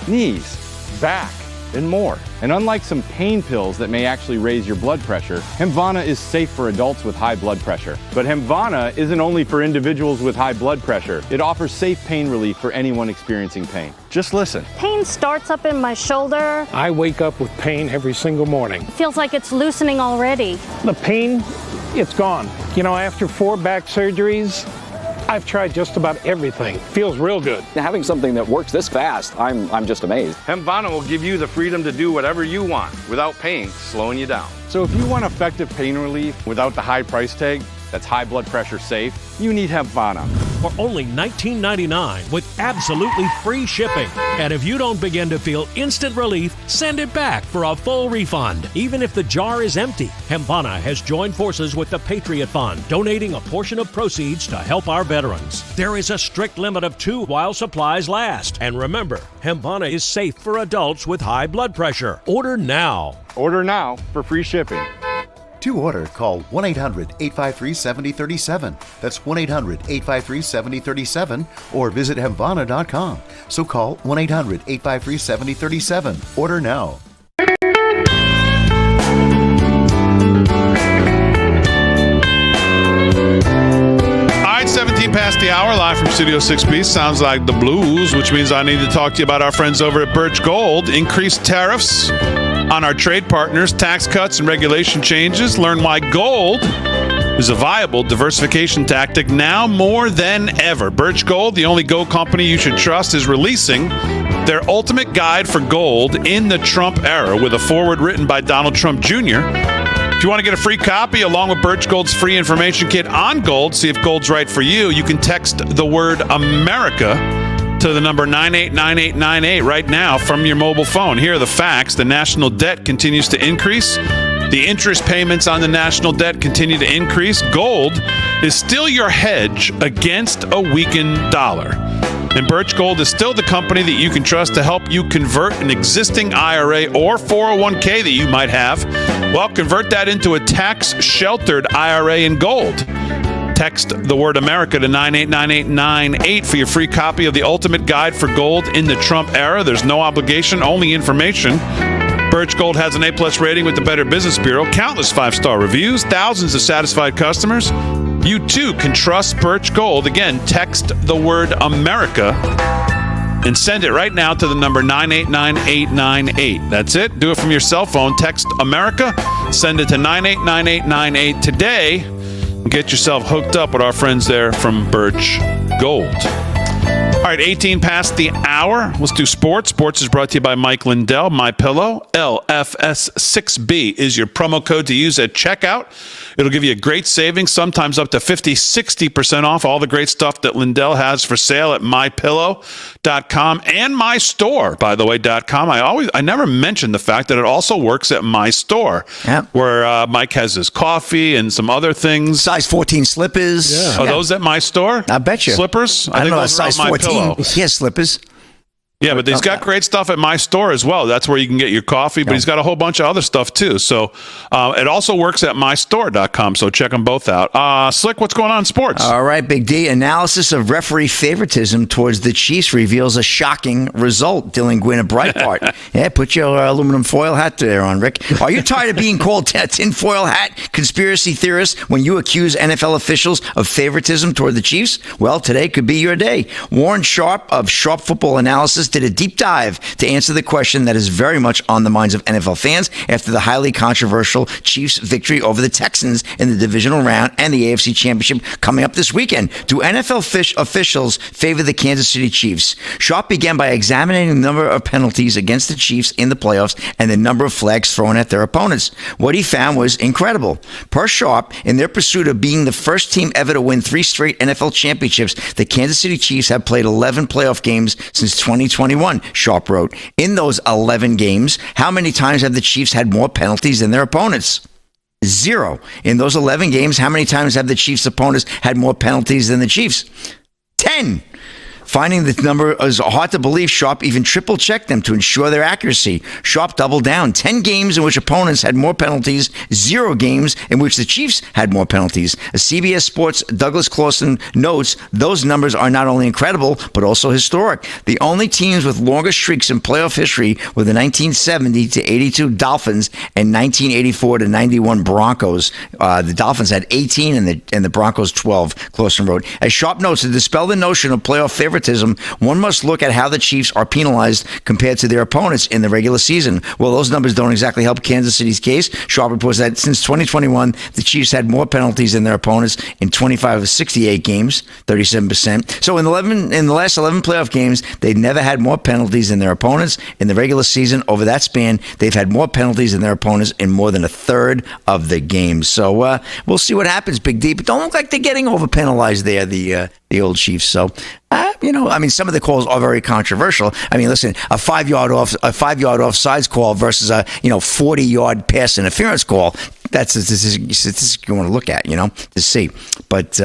knees, back, and more. And unlike some pain pills that may actually raise your blood pressure, Hempvana is safe for adults with high blood pressure. But Hempvana isn't only for individuals with high blood pressure. It offers safe pain relief for anyone experiencing pain. Just listen. Pain starts up in my shoulder. I wake up with pain every single morning. Feels like it's loosening already. The pain, it's gone. You know, after 4 back surgeries, I've tried just about everything. Feels real good. Having something that works this fast, I'm just amazed. Hempvana will give you the freedom to do whatever you want without pain slowing you down. So if you want effective pain relief without the high price tag, that's high blood pressure safe, you need Hempvana. For only $19.99 with absolutely free shipping. And if you don't begin to feel instant relief, send it back for a full refund, even if the jar is empty. Hempvana has joined forces with the Patriot Fund, donating a portion of proceeds to help our veterans. There is a strict limit of 2 while supplies last. And remember, Hempvana is safe for adults with high blood pressure. Order now. Order now for free shipping. To order, call 1-800-853-7037. That's 1-800-853-7037 or visit Hempvana.com. So call 1-800-853-7037. Order now. All right, 17 past the hour, live from Studio 6B. Sounds like the blues, which means I need to talk to you about our friends over at Birch Gold. Increased tariffs on our trade partners, tax cuts and regulation changes. Learn why gold is a viable diversification tactic now more than ever. Birch Gold, the only gold company you should trust, is releasing their ultimate guide for gold in the Trump era with a foreword written by Donald Trump Jr. If you want to get a free copy along with Birch Gold's free information kit on gold, see if gold's right for you, you can text the word America to the number 989898 right now from your mobile phone. Here are the facts. The national debt continues to increase. The interest payments on the national debt continue to increase. Gold is still your hedge against a weakened dollar. And Birch Gold is still the company that you can trust to help you convert an existing IRA or 401k that you might have. Well, convert that into a tax-sheltered IRA in gold. Text the word America to 989898 for your free copy of the ultimate guide for gold in the Trump era. There's no obligation, only information. Birch Gold has an A+ rating with the Better Business Bureau, countless 5-star reviews, thousands of satisfied customers. You too can trust Birch Gold. Again, text the word America and send it right now to the number 989898. That's it. Do it from your cell phone. Text America, send it to 989898 today. Get yourself hooked up with our friends there from Birch Gold. All right, 18 past the hour. Let's do sports. Sports is brought to you by Mike Lindell, MyPillow. LFS6B is your promo code to use at checkout. It'll give you a great savings, sometimes up to 50-60% off all the great stuff that Lindell has for sale at MyPillow.com and My Store, by the way, .com. I never mentioned the fact that it also works at My Store, where Mike has his coffee and some other things. Size 14 slippers. Yeah. Are those at My Store? I bet you. Slippers? I don't know, those are size at 14. MyPillow. He has slippers. Yeah, but he's got great stuff at My Store as well. That's where you can get your coffee, but he's got a whole bunch of other stuff too. So it also works at mystore.com, so check them both out. Slick, what's going on in sports? All right, Big D. Analysis of referee favoritism towards the Chiefs reveals a shocking result. Dylan Gwynn of Breitbart. Yeah, put your aluminum foil hat there on, Rick. Are you tired of being called tinfoil hat conspiracy theorist when you accuse NFL officials of favoritism toward the Chiefs? Well, today could be your day. Warren Sharp of Sharp Football Analysis did a deep dive to answer the question that is very much on the minds of NFL fans after the highly controversial Chiefs victory over the Texans in the divisional round and the AFC Championship coming up this weekend. Do NFL officials favor the Kansas City Chiefs? Sharp began by examining the number of penalties against the Chiefs in the playoffs and the number of flags thrown at their opponents. What he found was incredible. Per Sharp, in their pursuit of being the first team ever to win 3 straight NFL championships, the Kansas City Chiefs have played 11 playoff games since 2020. 2021, Sharp wrote. In those 11 games, how many times have the Chiefs had more penalties than their opponents? 0. In those 11 games, how many times have the Chiefs' opponents had more penalties than the Chiefs? 10. Finding the number is hard to believe, Sharp even triple-checked them to ensure their accuracy. Sharp doubled down. 10 games in which opponents had more penalties, 0 games in which the Chiefs had more penalties. A CBS Sports Douglas Clawson notes those numbers are not only incredible, but also historic. The only teams with longer streaks in playoff history were the 1970 to 82 Dolphins and 1984 to 91 Broncos. The Dolphins had 18 and the Broncos 12, Clawson wrote. As Sharp notes, to dispel the notion of playoff favoritism, one must look at how the Chiefs are penalized compared to their opponents in the regular season. Well, those numbers don't exactly help Kansas City's case. Sharp reports that since 2021, the Chiefs had more penalties than their opponents in 25 of 68 games, 37%. So in the last 11 playoff games, they've never had more penalties than their opponents. In the regular season, over that span, they've had more penalties than their opponents in more than a third of the games. So we'll see what happens, Big D. But don't look like they're getting over-penalized there, the old Chiefs. So, some of the calls are very controversial. I mean, listen, a 5-yard offsides call versus a 40-yard pass interference call. That's a statistic you want to look at, to see. But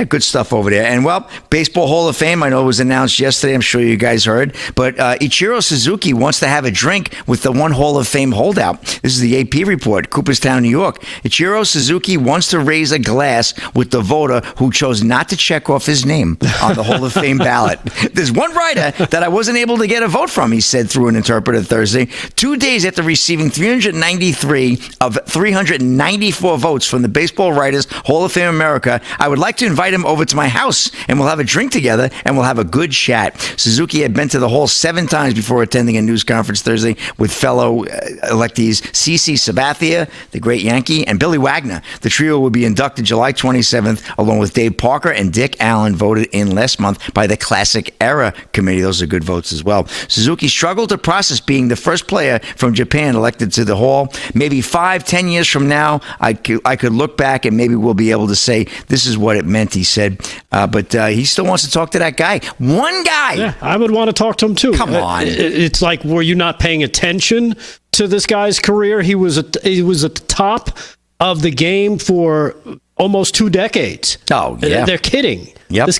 good stuff over there. And Baseball Hall of Fame, I know it was announced yesterday. I'm sure you guys heard. But Ichiro Suzuki wants to have a drink with the one Hall of Fame holdout. This is the AP report, Cooperstown, New York. Ichiro Suzuki wants to raise a glass with the voter who chose not to check off his name on the Hall of Fame ballot. There's one writer that I wasn't able to get a vote from, he said through an interpreter Thursday. 2 days after receiving 393 of 394 votes from the Baseball Writers Hall of Fame America, I would like to invite him over to my house and we'll have a drink together and we'll have a good chat. Suzuki had been to the Hall 7 times before attending a news conference Thursday with fellow electees CeCe Sabathia, the great Yankee, and Billy Wagner. The trio will be inducted July 27th, along with Dave Parker and Dick Allen, voted in last month by the Classic Era Committee. Those are good votes as well. Suzuki struggled to process being the first player from Japan elected to the Hall. Maybe 5-10 years from now, I could look back and maybe we'll be able to say this is what it meant, he said. But he still wants to talk to that guy. One guy! Yeah, I would want to talk to him too. Come on. It's like, were you not paying attention to this guy's career? He was at the top of the game for almost 2 decades. Oh, yeah. They're kidding. Yep. This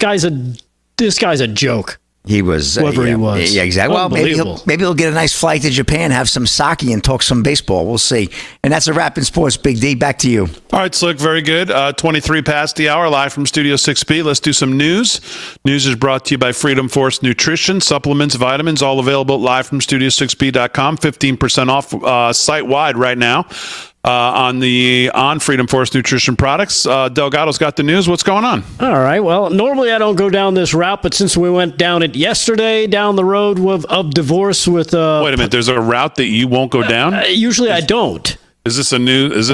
guy's a joke. He was. Whoever he was. Yeah, exactly. Well, maybe he'll get a nice flight to Japan, have some sake, and talk some baseball. We'll see. And that's a wrap in sports, Big D. Back to you. All right, Slick, very good. 23 past the hour, live from Studio 6B. Let's do some news. News is brought to you by Freedom Force Nutrition, supplements, vitamins, all available live from Studio6B.com. 15% off site-wide right now. On Freedom Force Nutrition products. Delgado's got the news. What's going on? All right. Well, normally I don't go down this route, but since we went down it yesterday, down the road of divorce with... Wait a minute. There's a route that you won't go down? Usually I don't. Is this news?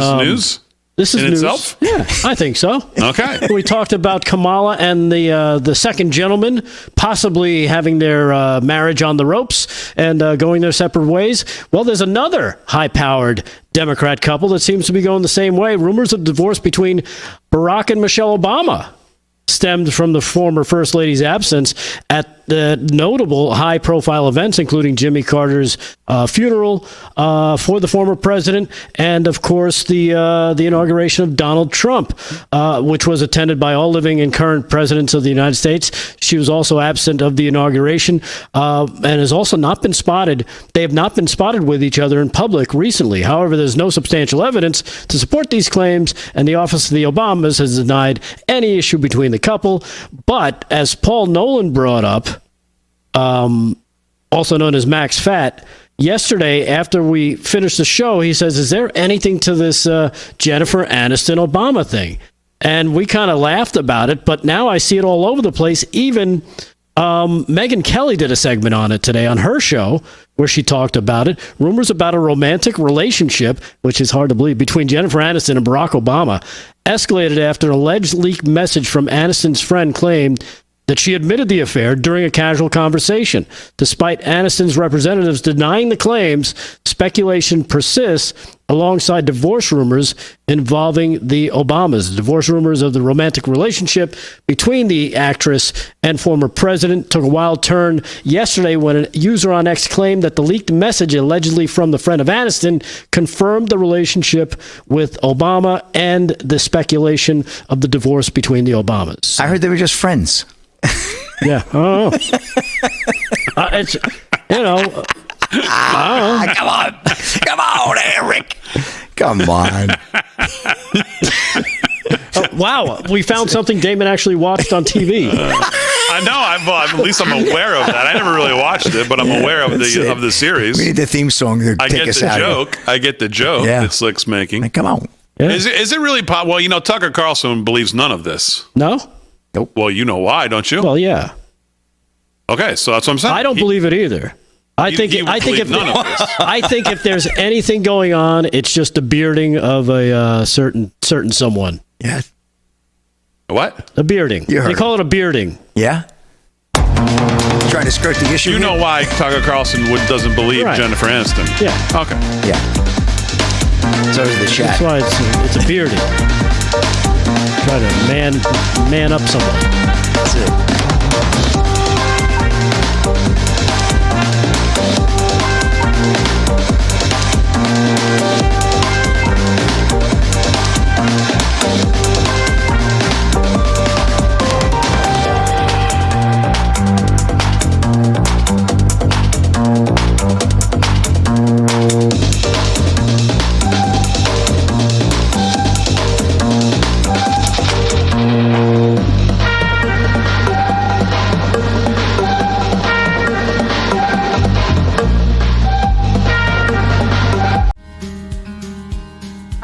This is in news. Itself? Yeah, I think so. Okay. We talked about Kamala and the second gentleman possibly having their marriage on the ropes and going their separate ways. Well, there's another high-powered Democrat couple that seems to be going the same way. Rumors of divorce between Barack and Michelle Obama stemmed from the former First Lady's absence at the notable high-profile events, including Jimmy Carter's funeral for the former president, and of course the inauguration of Donald Trump, which was attended by all living and current presidents of the United States. She was also absent of the inauguration, and has also not been spotted. They have not been spotted with each other in public recently. However, there's no substantial evidence to support these claims, and the office of the Obamas has denied any issue between the couple. But as Paul Nolan brought up, also known as Max Fat, yesterday after we finished the show, he says, is there anything to this Jennifer Aniston Obama thing? And we kind of laughed about it, but now I see it all over the place. Even Megyn Kelly did a segment on it today on her show where she talked about it. Rumors about a romantic relationship, which is hard to believe, between Jennifer Aniston and Barack Obama escalated after an alleged leaked message from Aniston's friend claimed that she admitted the affair during a casual conversation. Despite Aniston's representatives denying the claims, speculation persists alongside divorce rumors involving the Obamas. Divorce rumors of the romantic relationship between the actress and former president took a wild turn yesterday when a user on X claimed that the leaked message allegedly from the friend of Aniston confirmed the relationship with Obama and the speculation of the divorce between the Obamas. I heard they were just friends. Yeah, I don't know. It's, you know. Come on, Eric. Come on. Wow, we found something Damon actually watched on TV. I know. At least I'm aware of that. I never really watched it, but I'm aware of the series. We need the theme song to take us out. I get the joke that Slick's making. Come on. Yeah. Is it really possible? Well, Tucker Carlson believes none of this. No? Nope. Well, you know why, don't you? Well, yeah. Okay, so that's what I'm saying. I don't believe it either. I think if there's anything going on, it's just the bearding of a certain someone. Yeah. What? A bearding. They call it a bearding. Yeah. Trying to skirt the issue. You know why Tucker Carlson doesn't believe Jennifer Aniston? Yeah. Okay. Yeah. So is the chat. That's why it's a bearding. Try to man up someone. That's it.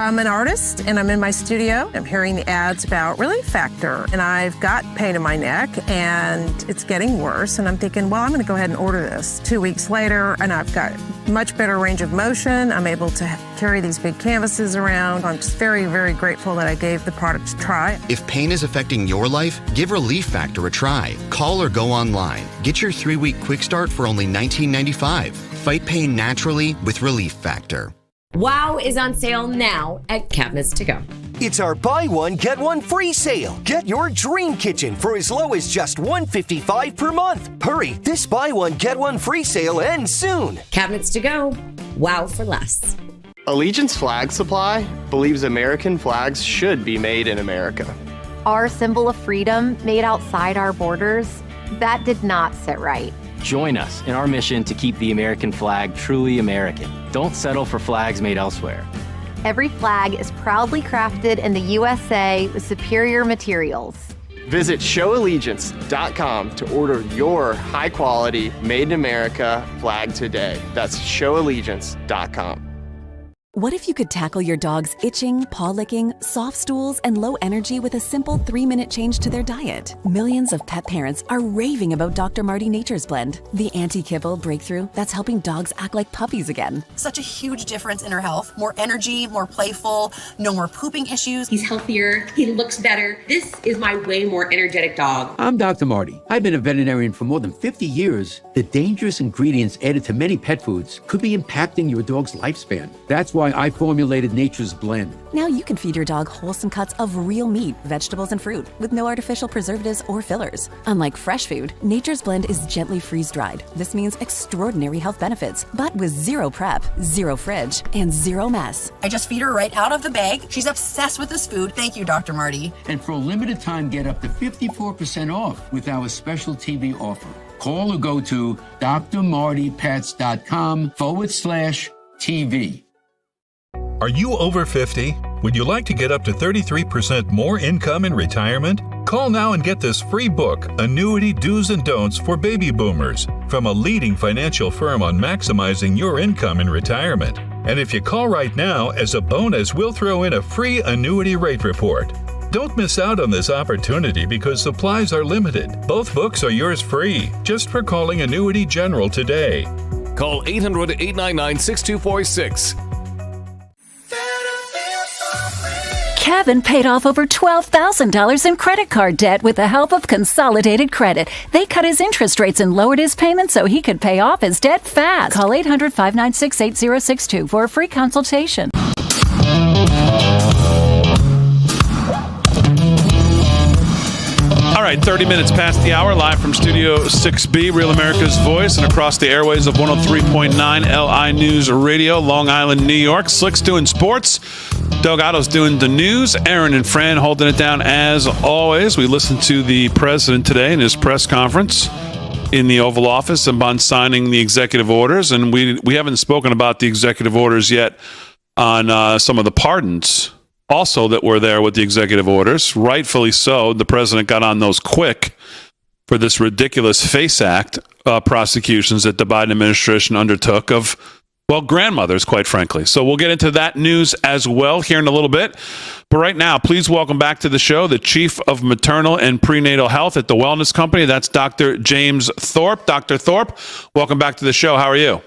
I'm an artist and I'm in my studio. I'm hearing the ads about Relief Factor and I've got pain in my neck and it's getting worse. And I'm thinking, well, I'm going to go ahead and order this. 2 weeks later and I've got much better range of motion. I'm able to carry these big canvases around. I'm just very, very grateful that I gave the product a try. If pain is affecting your life, give Relief Factor a try. Call or go online. Get your 3-week quick start for only $19.95. Fight pain naturally with Relief Factor. Wow is on sale now at Cabinets to Go. It's our buy one, get one free sale. Get your dream kitchen for as low as just $155 per month. Hurry, this buy one, get one free sale ends soon. Cabinets to Go. Wow for less. Allegiance Flag Supply believes American flags should be made in America. Our symbol of freedom made outside our borders, that did not sit right. Join us in our mission to keep the American flag truly American. Don't settle for flags made elsewhere. Every flag is proudly crafted in the USA with superior materials. Visit showallegiance.com to order your high-quality, made-in-America flag today. That's showallegiance.com. What if you could tackle your dog's itching, paw licking, soft stools, and low energy with a simple 3-minute change to their diet? Millions of pet parents are raving about Dr. Marty Nature's Blend, the anti-kibble breakthrough that's helping dogs act like puppies again. Such a huge difference in her health. More energy, more playful, no more pooping issues. He's healthier, he looks better. This is my way more energetic dog. I'm Dr. Marty. I've been a veterinarian for more than 50 years. The dangerous ingredients added to many pet foods could be impacting your dog's lifespan. That's why I formulated Nature's Blend. Now you can feed your dog wholesome cuts of real meat, vegetables, and fruit with no artificial preservatives or fillers. Unlike fresh food, Nature's Blend is gently freeze-dried. This means extraordinary health benefits, but with zero prep, zero fridge, and zero mess. I just feed her right out of the bag. She's obsessed with this food. Thank you, Dr. Marty. And for a limited time, get up to 54% off with our special TV offer. Call or go to drmartypets.com/TV. Are you over 50? Would you like to get up to 33% more income in retirement? Call now and get this free book, Annuity Do's and Don'ts for Baby Boomers, from a leading financial firm on maximizing your income in retirement. And if you call right now, as a bonus, we'll throw in a free annuity rate report. Don't miss out on this opportunity because supplies are limited. Both books are yours free, just for calling Annuity General today. Call 800-899-6246. Kevin paid off over $12,000 in credit card debt with the help of Consolidated Credit. They cut his interest rates and lowered his payments so he could pay off his debt fast. Call 800-596-8062 for a free consultation. All right, 30 minutes past the hour, live from Studio 6B, Real America's Voice, and across the airways of 103.9 LI News Radio, Long Island, New York. Slick's doing sports. Doug Otto's doing the news. Aaron and Fran holding it down as always. We listened to the president today in his press conference in the Oval Office upon signing the executive orders, and we haven't spoken about the executive orders yet on some of the pardons also that were there with the executive orders. Rightfully so. The president got on those quick for this ridiculous FACE Act prosecutions that the Biden administration undertook of, well, grandmothers, quite frankly. So we'll get into that news as well here in a little bit. But right now, please welcome back to the show the Chief of Maternal and Prenatal Health at the Wellness Company. That's Dr. James Thorpe. Dr. Thorpe, welcome back to the show. How are you?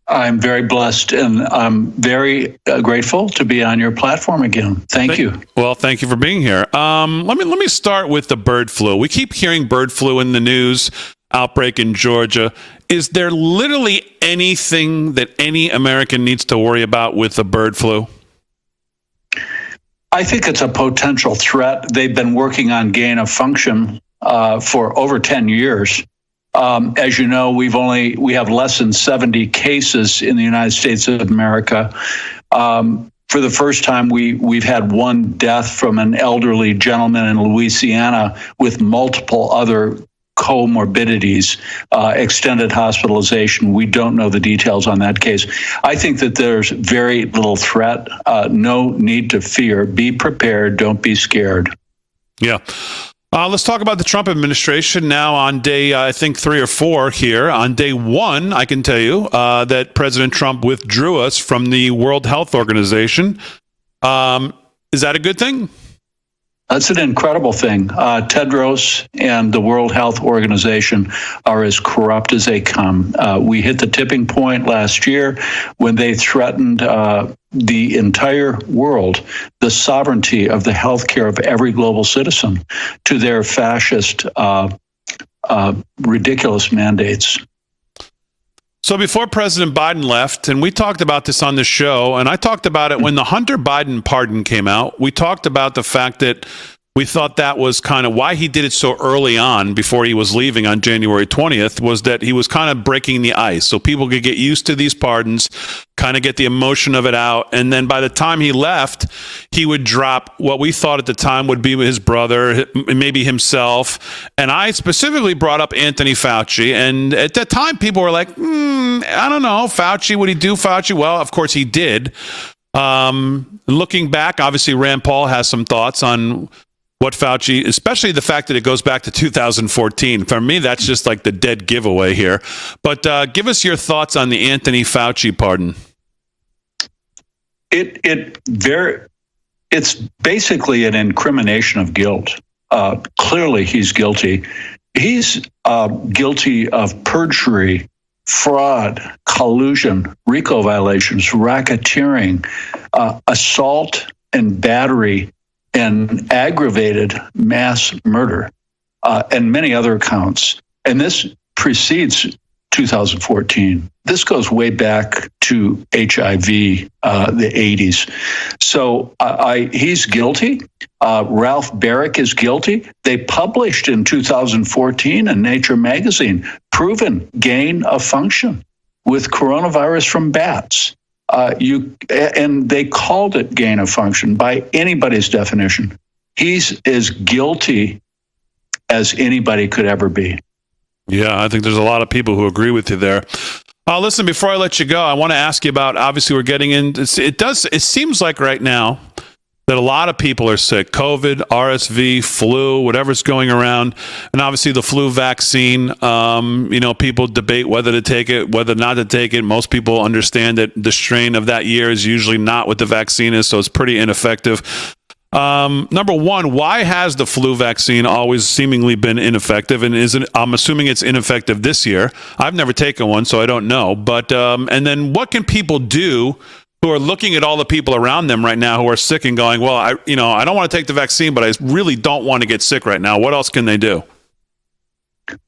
I'm very blessed, and I'm very grateful to be on your platform again. Thank you. Well, thank you for being here. Let me start with the bird flu. We keep hearing bird flu in the news, outbreak in Georgia. Is there literally anything that any American needs to worry about with the bird flu? I think it's a potential threat. They've been working on gain of function for over 10 years. As you know, we have less than 70 cases in the United States of America. For the first time, we've had one death from an elderly gentleman in Louisiana with multiple other comorbidities, extended hospitalization. We don't know the details on that case. I think that there's very little threat, no need to fear. Be prepared. Don't be scared. Yeah. Let's talk about the Trump administration now on day, I think, 3 or 4 here. On day 1, I can tell you that President Trump withdrew us from the World Health Organization. Is that a good thing? That's an incredible thing. Tedros and the World Health Organization are as corrupt as they come. We hit the tipping point last year when they threatened the entire world, the sovereignty of the healthcare of every global citizen, to their fascist, ridiculous mandates. So before President Biden left, and we talked about this on the show, and I talked about it when the Hunter Biden pardon came out, we talked about the fact that we thought that was kind of why he did it so early on before he was leaving on January 20th, was that he was kind of breaking the ice so people could get used to these pardons, kind of get the emotion of it out. And then by the time he left, he would drop what we thought at the time would be his brother, maybe himself. And I specifically brought up Anthony Fauci. And at that time, people were like, I don't know, Fauci, would he do Fauci? Well, of course he did. Looking back, obviously Rand Paul has some thoughts on what Fauci, especially the fact that it goes back to 2014. For me, that's just like the dead giveaway here. But give us your thoughts on the Anthony Fauci pardon. It's basically an incrimination of guilt. Clearly, he's guilty. He's guilty of perjury, fraud, collusion, RICO violations, racketeering, assault and battery, and aggravated mass murder, and many other counts. And this precedes 2014. This goes way back to HIV, the 80s. So he's guilty. Ralph Barrick is guilty. They published in 2014 in Nature magazine, proven gain of function with coronavirus from bats. And they called it gain of function by anybody's definition. He's as guilty as anybody could ever be. Yeah, I think there's a lot of people who agree with you there. Listen, before I let you go, I want to ask you about, obviously we're getting in, it seems like right now that a lot of people are sick. COVID, RSV, flu, whatever's going around. And obviously the flu vaccine, people debate whether to take it, whether not to take it. Most people understand that the strain of that year is usually not what the vaccine is, so it's pretty ineffective. Number one, why has the flu vaccine always seemingly been ineffective? And I'm assuming it's ineffective this year. I've never taken one, so I don't know. But and then what can people do who are looking at all the people around them right now who are sick and going, well, I don't want to take the vaccine, but I really don't want to get sick right now. What else can they do?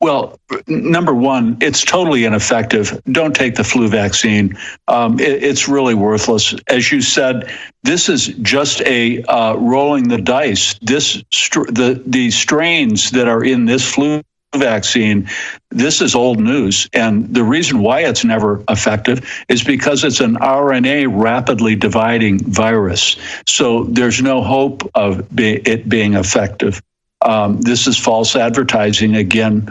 Well, number one, it's totally ineffective. Don't take the flu vaccine. It's really worthless. As you said, this is just a rolling the dice. The strains that are in this flu vaccine, this is old news. And the reason why it's never effective is because it's an RNA rapidly dividing virus. So there's no hope of it being effective. This is false advertising again,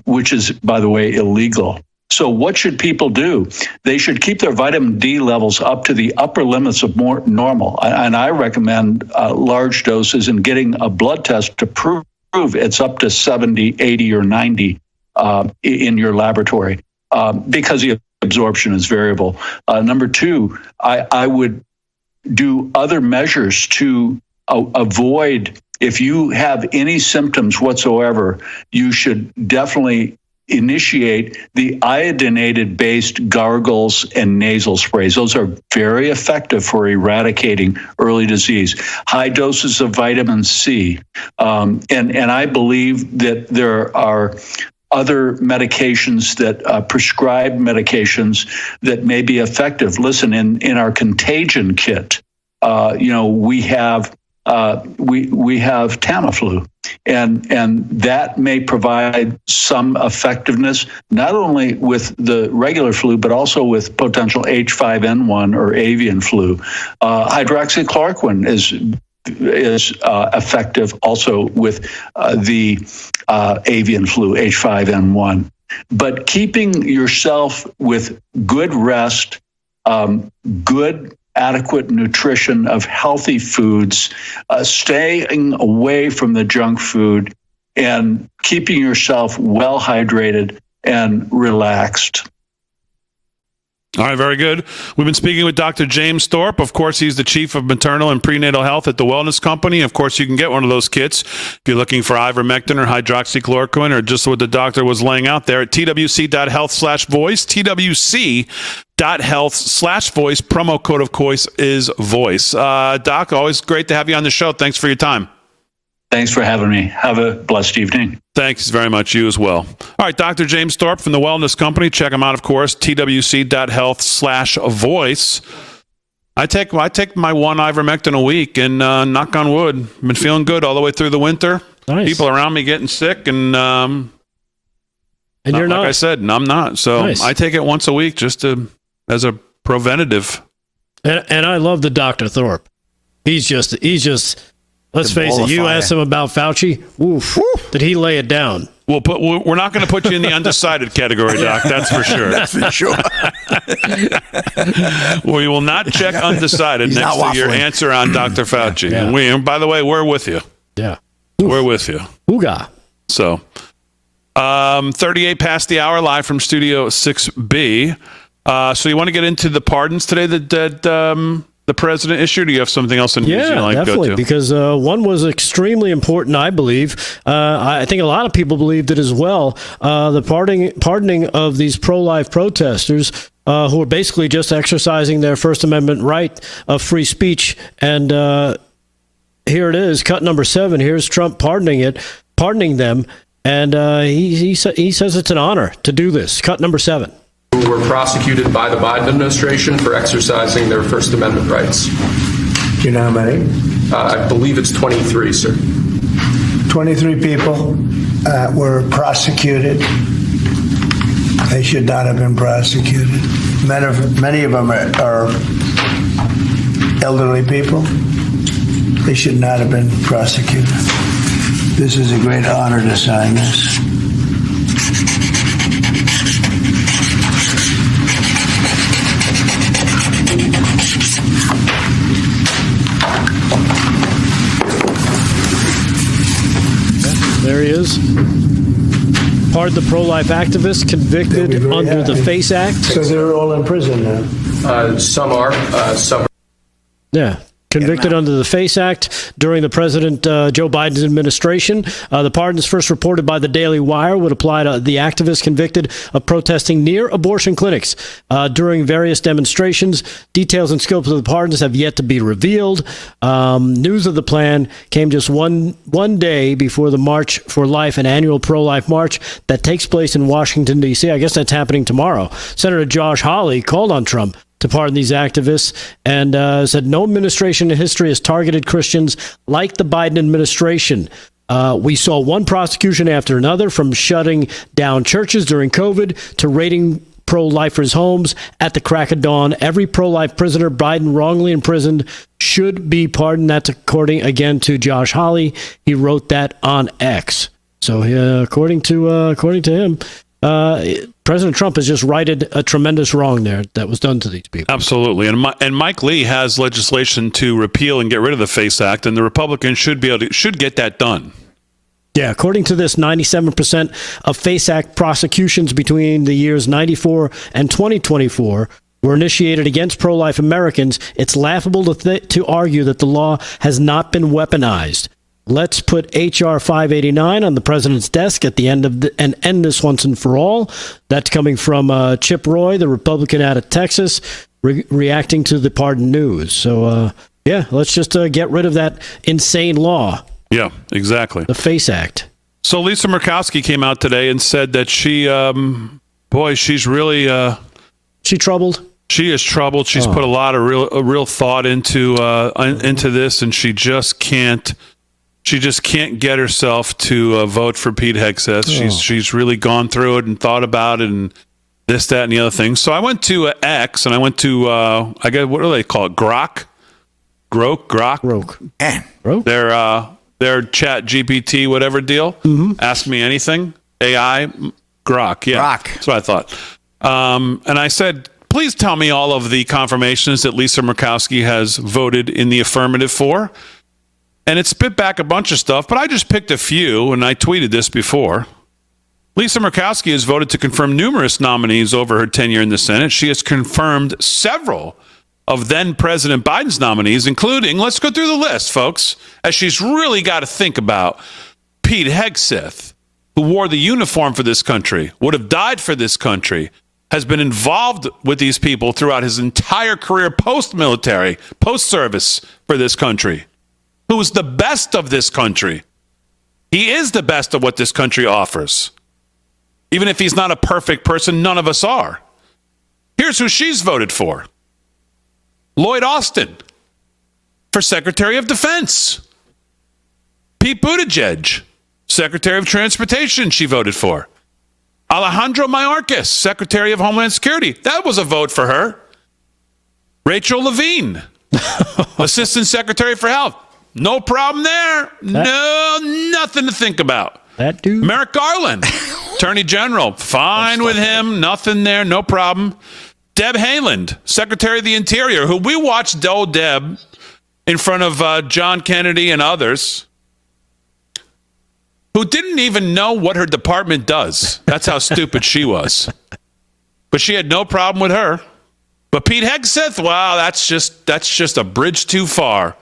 which is, by the way, illegal. So what should people do? They should keep their vitamin D levels up to the upper limits of more normal. And I recommend large doses and getting a blood test to prove it's up to 70, 80, or 90 in your laboratory because the absorption is variable. Number two, I would do other measures to avoid. If you have any symptoms whatsoever, you should definitely initiate the iodinated-based gargles and nasal sprays. Those are very effective for eradicating early disease. High doses of vitamin C. And I believe that there are other medications that prescribed medications that may be effective. Listen, in our contagion kit, we have Tamiflu, and that may provide some effectiveness, not only with the regular flu, but also with potential H5N1 or avian flu. Hydroxychloroquine is effective also with the avian flu, H5N1. But keeping yourself with good rest, good adequate nutrition of healthy foods, staying away from the junk food, and keeping yourself well hydrated and relaxed. All right, very good. We've been speaking with Dr. James Thorpe. Of course, he's the chief of maternal and prenatal health at the Wellness Company. Of course, you can get one of those kits if you're looking for ivermectin or hydroxychloroquine or just what the doctor was laying out there at twc.health/voice, twc.health/voice. Promo code, of course, is voice. Doc, always great to have you on the show. Thanks for your time. Thanks for having me. Have a blessed evening. Thanks very much. You as well. All right, Dr. James Thorpe from the Wellness Company. Check him out, of course, twc.health/voice. I take my one ivermectin a week, and knock on wood, I've been feeling good all the way through the winter. Nice. People around me getting sick, and you're not. Like I said, and I'm not. So nice. I take it once a week just as a preventative. And I love the Dr. Thorpe. He's just. Let's face it. You asked him about Fauci. Oof. Did he lay it down? We're not going to put you in the undecided category, Doc. That's for sure. That's for sure. We will not check undecided next to your answer on Dr. Fauci. Yeah. And by the way, we're with you. Yeah. We're with you. Ooga. So, 38 past the hour, live from Studio 6B. So you want to get into the pardons today that the president issued? Or do you have something else in news you'd like definitely, to go to? because one was extremely important, I believe. I think a lot of people believed it as well. The pardoning of these pro-life protesters who are basically just exercising their First Amendment right of free speech. And here it is, cut number 7. Here's Trump pardoning them. And he says it's an honor to do this. Cut number 7. Who were prosecuted by the Biden administration for exercising their First Amendment rights. Do you know how many? I believe it's 23, sir. 23 people were prosecuted. They should not have been prosecuted. Many of them are elderly people. They should not have been prosecuted. This is a great honor to sign this. There he is. Pardon the pro-life activist convicted under the FACE Act. So they're all in prison now. Some are. Yeah. convicted under the FACE Act during the President Joe Biden's administration. The pardons first reported by the Daily Wire would apply to the activists convicted of protesting near abortion clinics during various demonstrations. Details and scopes of the pardons have yet to be revealed. News of the plan came just one day before the March for Life, an annual pro-life march that takes place in Washington, D.C. I guess that's happening tomorrow. Senator Josh Hawley called on Trump to pardon these activists and said no administration in history has targeted Christians like the Biden administration. We saw one prosecution after another, from shutting down churches during COVID to raiding pro-lifers' homes at the crack of dawn. Every pro-life prisoner Biden wrongly imprisoned should be pardoned. That's according, again, to Josh Hawley. He wrote that on X. So according to him, President Trump has just righted a tremendous wrong there that was done to these people. Absolutely. And Mike Lee has legislation to repeal and get rid of the FACE Act, and the Republicans should get that done. Yeah, according to this, 97% of FACE Act prosecutions between the years 94 and 2024 were initiated against pro-life Americans. It's laughable to argue that the law has not been weaponized. Let's put H.R. 589 on the president's desk at the end of and end this once and for all. That's coming from Chip Roy, the Republican out of Texas, reacting to the pardon news. So, let's just get rid of that insane law. Yeah, exactly. The FACE Act. So Lisa Murkowski came out today and said that she, she's really... she troubled? She is troubled. She's put a lot of real thought into this, and she just can't get herself to vote for Pete Hegseth. She's really gone through it and thought about it and this, that, and the other thing. So I went to X, and I went to, what do they call it? Grok? Their chat GPT, whatever deal. Mm-hmm. Ask me anything. AI, Grok. Yeah, Grok. That's what I thought. And I said, please tell me all of the confirmations that Lisa Murkowski has voted in the affirmative for. And it spit back a bunch of stuff, but I just picked a few, and I tweeted this before. Lisa Murkowski has voted to confirm numerous nominees over her tenure in the Senate. She has confirmed several of then-President Biden's nominees, including, let's go through the list, folks, as she's really got to think about Pete Hegseth, who wore the uniform for this country, would have died for this country, has been involved with these people throughout his entire career post-military, post-service for this country, who is the best of this country. He is the best of what this country offers. Even if he's not a perfect person, none of us are. Here's who she's voted for. Lloyd Austin for Secretary of Defense. Pete Buttigieg, Secretary of Transportation, she voted for. Alejandro Mayorkas, Secretary of Homeland Security. That was a vote for her. Rachel Levine, Assistant Secretary for Health. No problem there. Nothing to think about. That dude. Merrick Garland, Attorney General. Fine with him. Nothing there. No problem. Deb Haaland, Secretary of the Interior, who we watched Deb in front of John Kennedy and others, who didn't even know what her department does. That's how stupid she was. But she had no problem with her. But Pete Hegseth, wow, that's just a bridge too far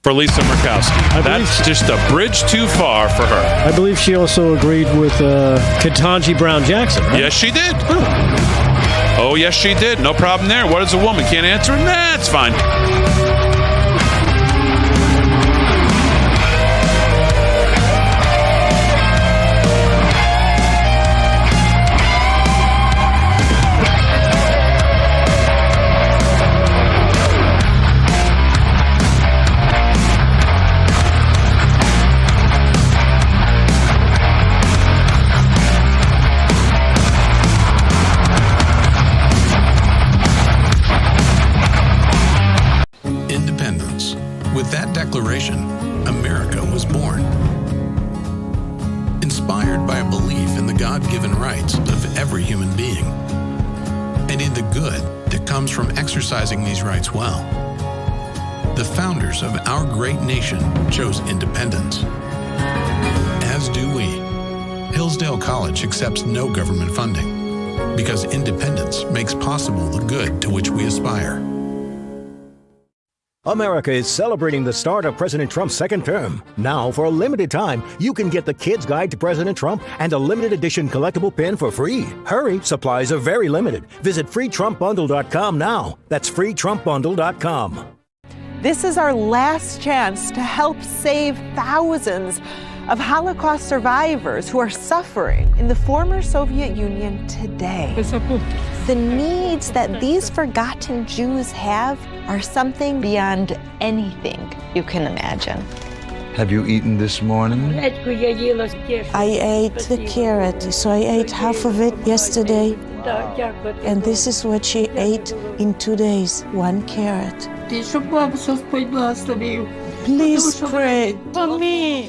for Lisa Murkowski. That's just a bridge too far for her. I believe she also agreed with Ketanji Brown Jackson, right? Yes, she did. Oh, yes, she did. No problem there. What is a woman? Can't answer? Nah, it's fine. With that declaration, America was born. Inspired by a belief in the God-given rights of every human being, and in the good that comes from exercising these rights well. The founders of our great nation chose independence. As do we. Hillsdale College accepts no government funding because independence makes possible the good to which we aspire. America is celebrating the start of President Trump's second term. Now, for a limited time, you can get the Kid's Guide to President Trump and a limited edition collectible pin for free. Hurry, supplies are very limited. Visit freetrumpbundle.com now. That's freetrumpbundle.com. This is our last chance to help save thousands of Holocaust survivors who are suffering in the former Soviet Union today. The needs that these forgotten Jews have are something beyond anything you can imagine. Have you eaten this morning? I ate the carrot, so I ate half of it yesterday. And this is what she ate in 2 days, 1 carrot. Please pray for me.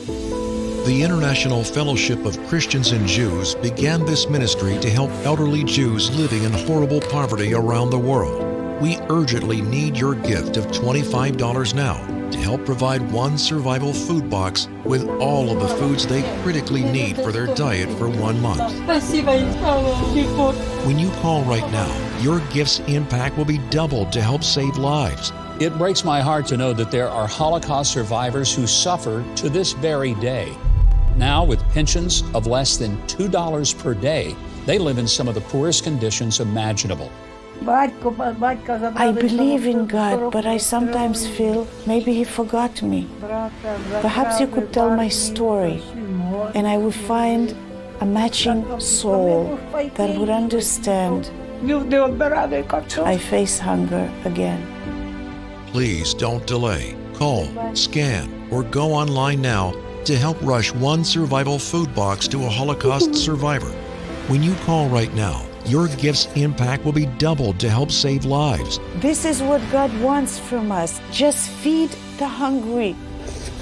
The International Fellowship of Christians and Jews began this ministry to help elderly Jews living in horrible poverty around the world. We urgently need your gift of $25 now to help provide one survival food box with all of the foods they critically need for their diet for 1 month. When you call right now, your gift's impact will be doubled to help save lives. It breaks my heart to know that there are Holocaust survivors who suffer to this very day. Now, with pensions of less than $2 per day, they live in some of the poorest conditions imaginable. I believe in God, but I sometimes feel maybe He forgot me. Perhaps you could tell my story, and I would find a matching soul that would understand. I face hunger again. Please don't delay. Call, scan, or go online now to help rush one survival food box to a Holocaust survivor. When you call right now, your gift's impact will be doubled to help save lives. This is what God wants from us. Just feed the hungry.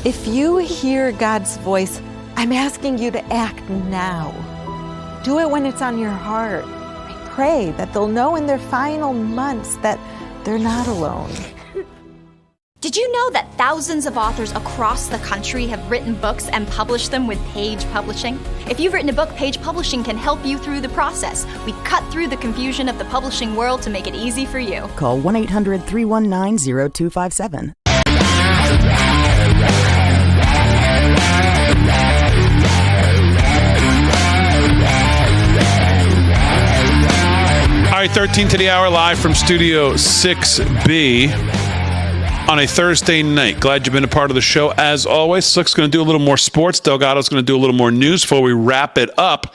If you hear God's voice, I'm asking you to act now. Do it when it's on your heart. I pray that they'll know in their final months that they're not alone. Did you know that thousands of authors across the country have written books and published them with Page Publishing? If you've written a book, Page Publishing can help you through the process. We cut through the confusion of the publishing world to make it easy for you. Call 1-800-319-0257. All right, 13 to the hour, live from Studio 6B. On a Thursday night. Glad you've been a part of the show. As always, Slick's going to do a little more sports. Delgado's going to do a little more news before we wrap it up.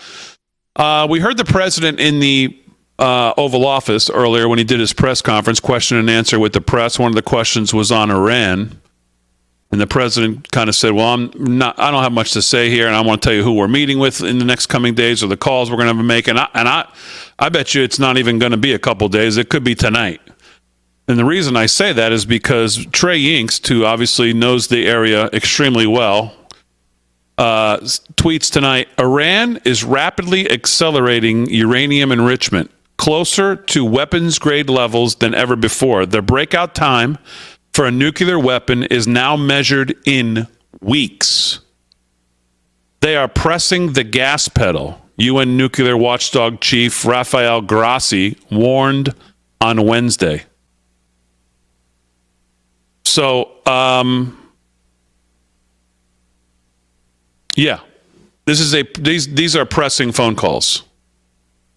We heard the president in the Oval Office earlier when he did his press conference, question and answer with the press. One of the questions was on Iran. And the president kind of said, well, I don't have much to say here, and I want to tell you who we're meeting with in the next coming days or the calls we're going to make. And I bet you it's not even going to be a couple days. It could be tonight. And the reason I say that is because Trey Yingst, who obviously knows the area extremely well, tweets tonight, Iran is rapidly accelerating uranium enrichment closer to weapons-grade levels than ever before. The breakout time for a nuclear weapon is now measured in weeks. They are pressing the gas pedal. UN nuclear watchdog chief Rafael Grossi warned on Wednesday. So, yeah, these are pressing phone calls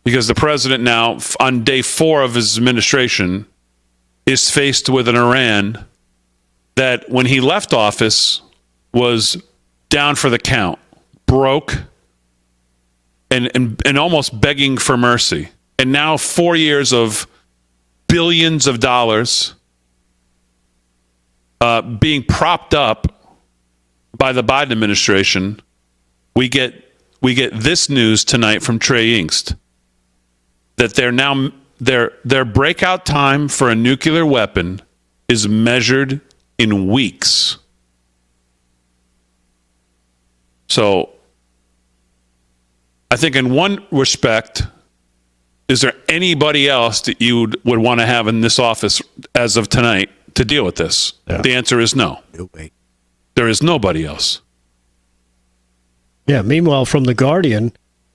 because the president now, on day 4 of his administration, is faced with an Iran that, when he left office, was down for the count, broke, and almost begging for mercy. And now 4 years of billions of dollars being propped up by the Biden administration, we get this news tonight from Trey Yingst that their breakout time for a nuclear weapon is measured in weeks. So I think in one respect, is there anybody else that you would want to have in this office as of tonight to deal with this? Yeah. The answer is no. There is nobody else. Yeah, meanwhile, from The Guardian,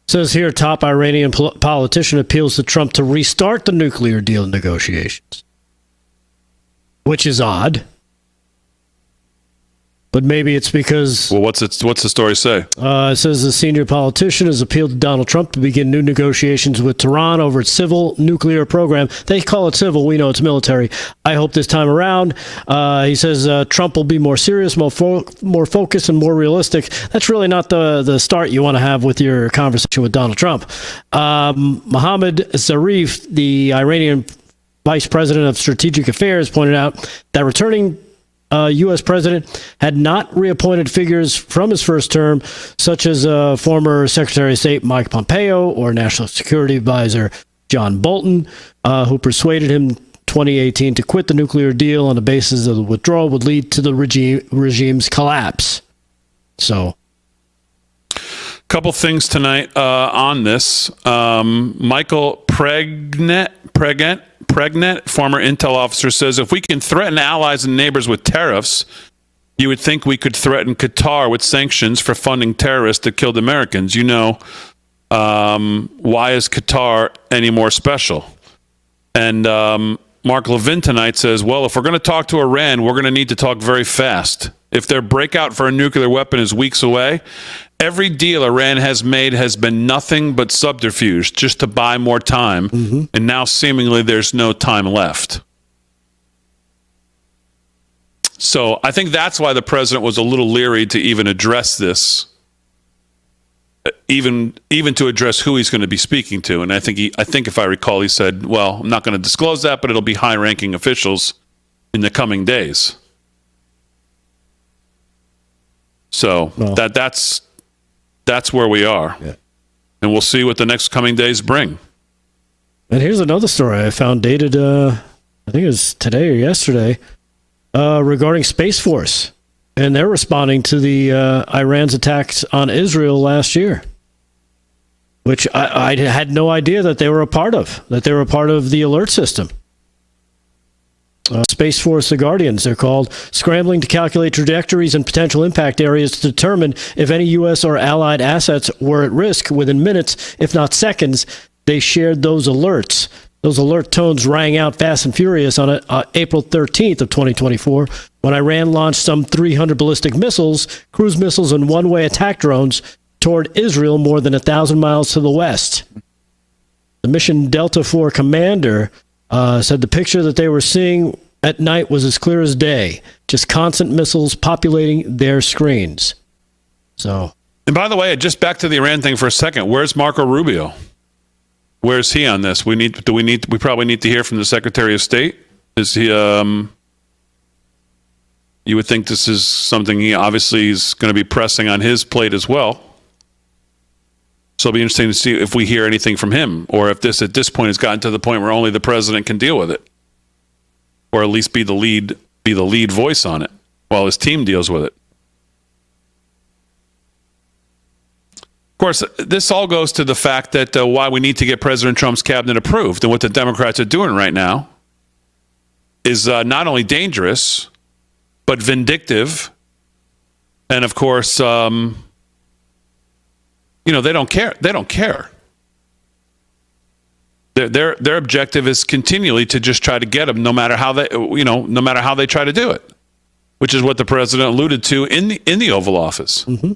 says here, top Iranian politician appeals to Trump to restart the nuclear deal negotiations. Which is odd. But maybe it's because... Well, what's the story say? It says the senior politician has appealed to Donald Trump to begin new negotiations with Tehran over its civil nuclear program. They call it civil. We know it's military. I hope this time around, he says Trump will be more serious, more focused, and more realistic. That's really not the start you want to have with your conversation with Donald Trump. Mohammad Zarif, the Iranian vice president of strategic affairs, pointed out that returning U.S. president had not reappointed figures from his first term, such as former Secretary of State Mike Pompeo or National Security Advisor John Bolton, who persuaded him 2018 to quit the nuclear deal on the basis of the withdrawal would lead to the regime's collapse. So, couple things tonight on this. Michael Pregnant, former intel officer, says if we can threaten allies and neighbors with tariffs, you would think we could threaten Qatar with sanctions for funding terrorists that killed Americans. Why is Qatar any more special? And Mark Levin tonight says, well, if we're going to talk to Iran, we're going to need to talk very fast. If their breakout for a nuclear weapon is weeks away, every deal Iran has made has been nothing but subterfuge just to buy more time. Mm-hmm. And now seemingly there's no time left. So I think that's why the president was a little leery to even address this, even to address who he's going to be speaking to. And I think if I recall, he said, well, I'm not going to disclose that, but it'll be high-ranking officials in the coming days. So that's where we are. Yeah. And we'll see what the next coming days bring. And here's another story I found dated, I think it was today or yesterday, regarding Space Force. And they're responding to the Iran's attacks on Israel last year, which I had no idea that they were a part of the alert system. Space Force, the Guardians, they're called, scrambling to calculate trajectories and potential impact areas to determine if any U.S. or allied assets were at risk. Within minutes, if not seconds, they shared those alerts. Those alert tones rang out fast and furious on April 13th of 2024, when Iran launched some 300 ballistic missiles, cruise missiles, and one-way attack drones toward Israel more than 1,000 miles to the west. The Mission Delta IV commander said the picture that they were seeing at night was as clear as day, just constant missiles populating their screens. So, and by the way, just back to the Iran thing for a second. Where's Marco Rubio? Where's he on this? We probably need to hear from the Secretary of State. Is he? You would think this is something he obviously is going to be pressing on his plate as well. So it'll be interesting to see if we hear anything from him, or if this at this point has gotten to the point where only the president can deal with it, or at least be the lead voice on it while his team deals with it. Of course, this all goes to the fact that why we need to get President Trump's cabinet approved, and what the Democrats are doing right now is not only dangerous, but vindictive, and of course, they don't care. They don't care. Their objective is continually to just try to get him, no matter how they try to do it, which is what the president alluded to in the Oval Office. Mm-hmm.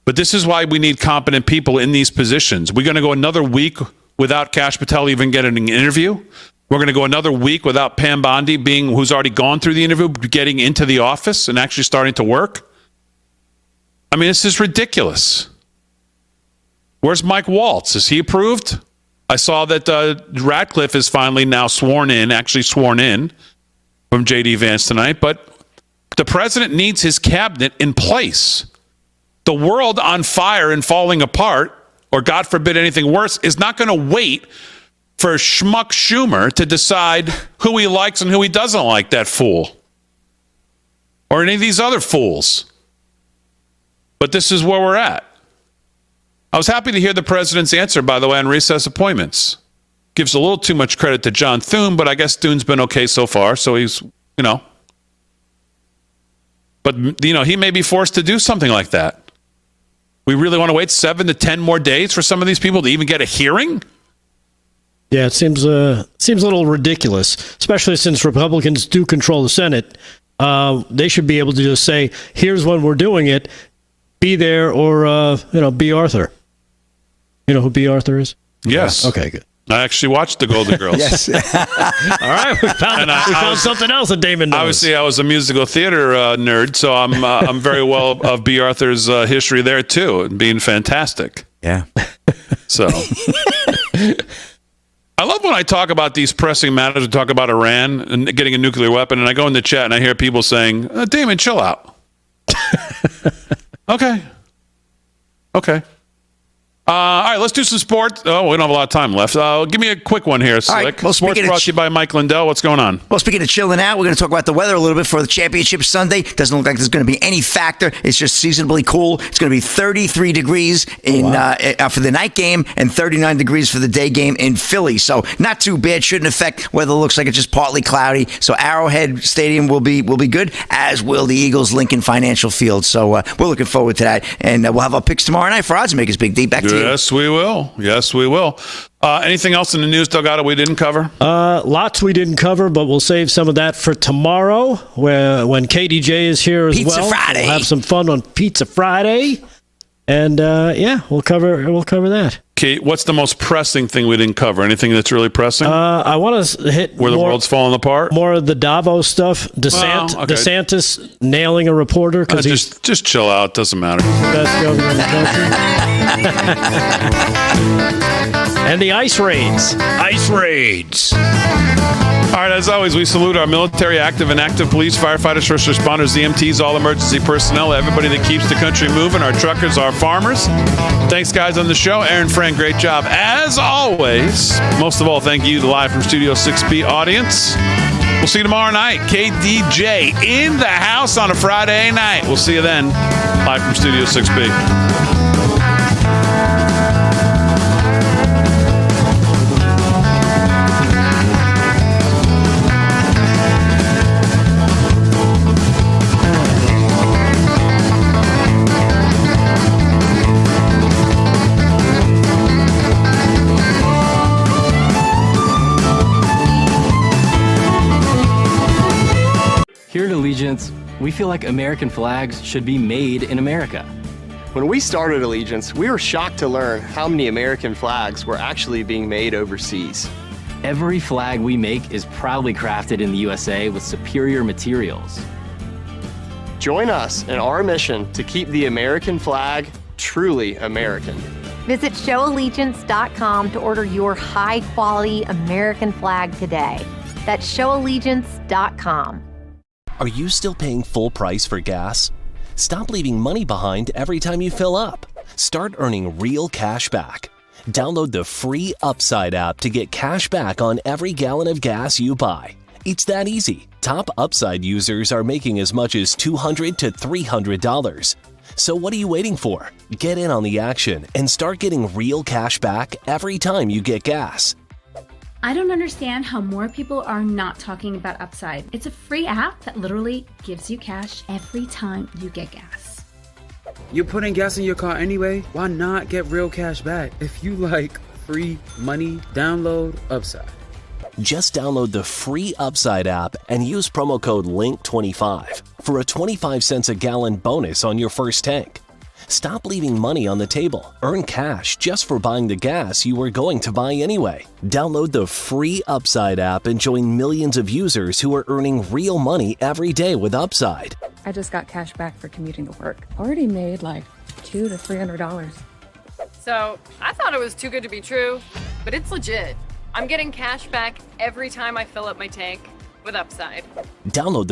But this is why we need competent people in these positions. We're going to go another week without Kash Patel even getting an interview. We're going to go another week without Pam Bondi who's already gone through the interview, getting into the office and actually starting to work. I mean, this is ridiculous. Where's Mike Waltz? Is he approved? I saw that Ratcliffe is finally now sworn in from J.D. Vance tonight, but the president needs his cabinet in place. The world on fire and falling apart, or God forbid anything worse, is not going to wait for schmuck Schumer to decide who he likes and who he doesn't like, that fool. Or any of these other fools. But this is where we're at. I was happy to hear the president's answer, by the way, on recess appointments. Gives a little too much credit to John Thune, but I guess Thune's been okay so far, so he's, But, he may be forced to do something like that. We really want to wait 7 to 10 more days for some of these people to even get a hearing? Yeah, it seems a little ridiculous, especially since Republicans do control the Senate. they should be able to just say, here's when we're doing it, be there, or, B. Arthur. You know who B. Arthur is? Yes. Okay, good. I actually watched the Golden Girls. Yes. All right, we found something else that Damon knows. Obviously, I was a musical theater nerd, so I'm very well of B. Arthur's history there too, and being fantastic. Yeah. So I love when I talk about these pressing matters. We talk about Iran and getting a nuclear weapon, and I go in the chat and I hear people saying, "Damon, chill out." Okay. All right, let's do some sports. Oh, we don't have a lot of time left. Give me a quick one here, Slick. Right, well, sports brought to you by Mike Lindell. What's going on? Well, speaking of chilling out, we're going to talk about the weather a little bit for the championship Sunday. Doesn't look like there's going to be any factor. It's just seasonably cool. It's going to be 33 degrees for the night game and 39 degrees for the day game in Philly. So not too bad. Shouldn't affect weather. Looks like it's just partly cloudy. So Arrowhead Stadium will be good, as will the Eagles Lincoln Financial Field. So we're looking forward to that. And we'll have our picks tomorrow night for Odds Makers. Big D, back to you. Yes, we will. Anything else in the news, Delgado, we didn't cover? Lots we didn't cover, but we'll save some of that for tomorrow, when KDJ is here as Pizza well. Friday. We'll have some fun on Pizza Friday, and we'll cover that. Kate, what's the most pressing thing we didn't cover? Anything that's really pressing? I want to hit where the world's falling apart. More of the Davos stuff. DeSantis nailing a reporter because just chill out. Doesn't matter. Best governor in the country. And the ice raids. All right, as always, we salute our military, active and active police, firefighters, first responders, EMTs, all emergency personnel, everybody that keeps the country moving, our truckers, our farmers. Thanks, guys, on the show. Aaron, Fran, great job. As always, most of all, thank you, the live from Studio 6B audience. We'll see you tomorrow night. KDJ in the house on a Friday night. We'll see you then, live from Studio 6B. Here at Allegiance, we feel like American flags should be made in America. When we started Allegiance, we were shocked to learn how many American flags were actually being made overseas. Every flag we make is proudly crafted in the USA with superior materials. Join us in our mission to keep the American flag truly American. Visit showallegiance.com to order your high-quality American flag today. That's showallegiance.com. Are you still paying full price for gas? Stop leaving money behind every time you fill up. Start earning real cash back. Download the free Upside app to get cash back on every gallon of gas you buy. It's that easy. Top Upside users are making as much as $200 to $300. So what are you waiting for? Get in on the action and start getting real cash back every time you get gas. I don't understand how more people are not talking about Upside. It's a free app that literally gives you cash every time you get gas. You're putting gas in your car anyway? Why not get real cash back? If you like free money, download Upside. Just download the free Upside app and use promo code LINK25 for a 25 cents a gallon bonus on your first tank. Stop leaving money on the table. Earn cash just for buying the gas you were going to buy anyway. Download the free Upside app and join millions of users who are earning real money every day with Upside. I just got cash back for commuting to work. Already made like $200 to $300. So I thought it was too good to be true, but it's legit. I'm getting cash back every time I fill up my tank with Upside. Download the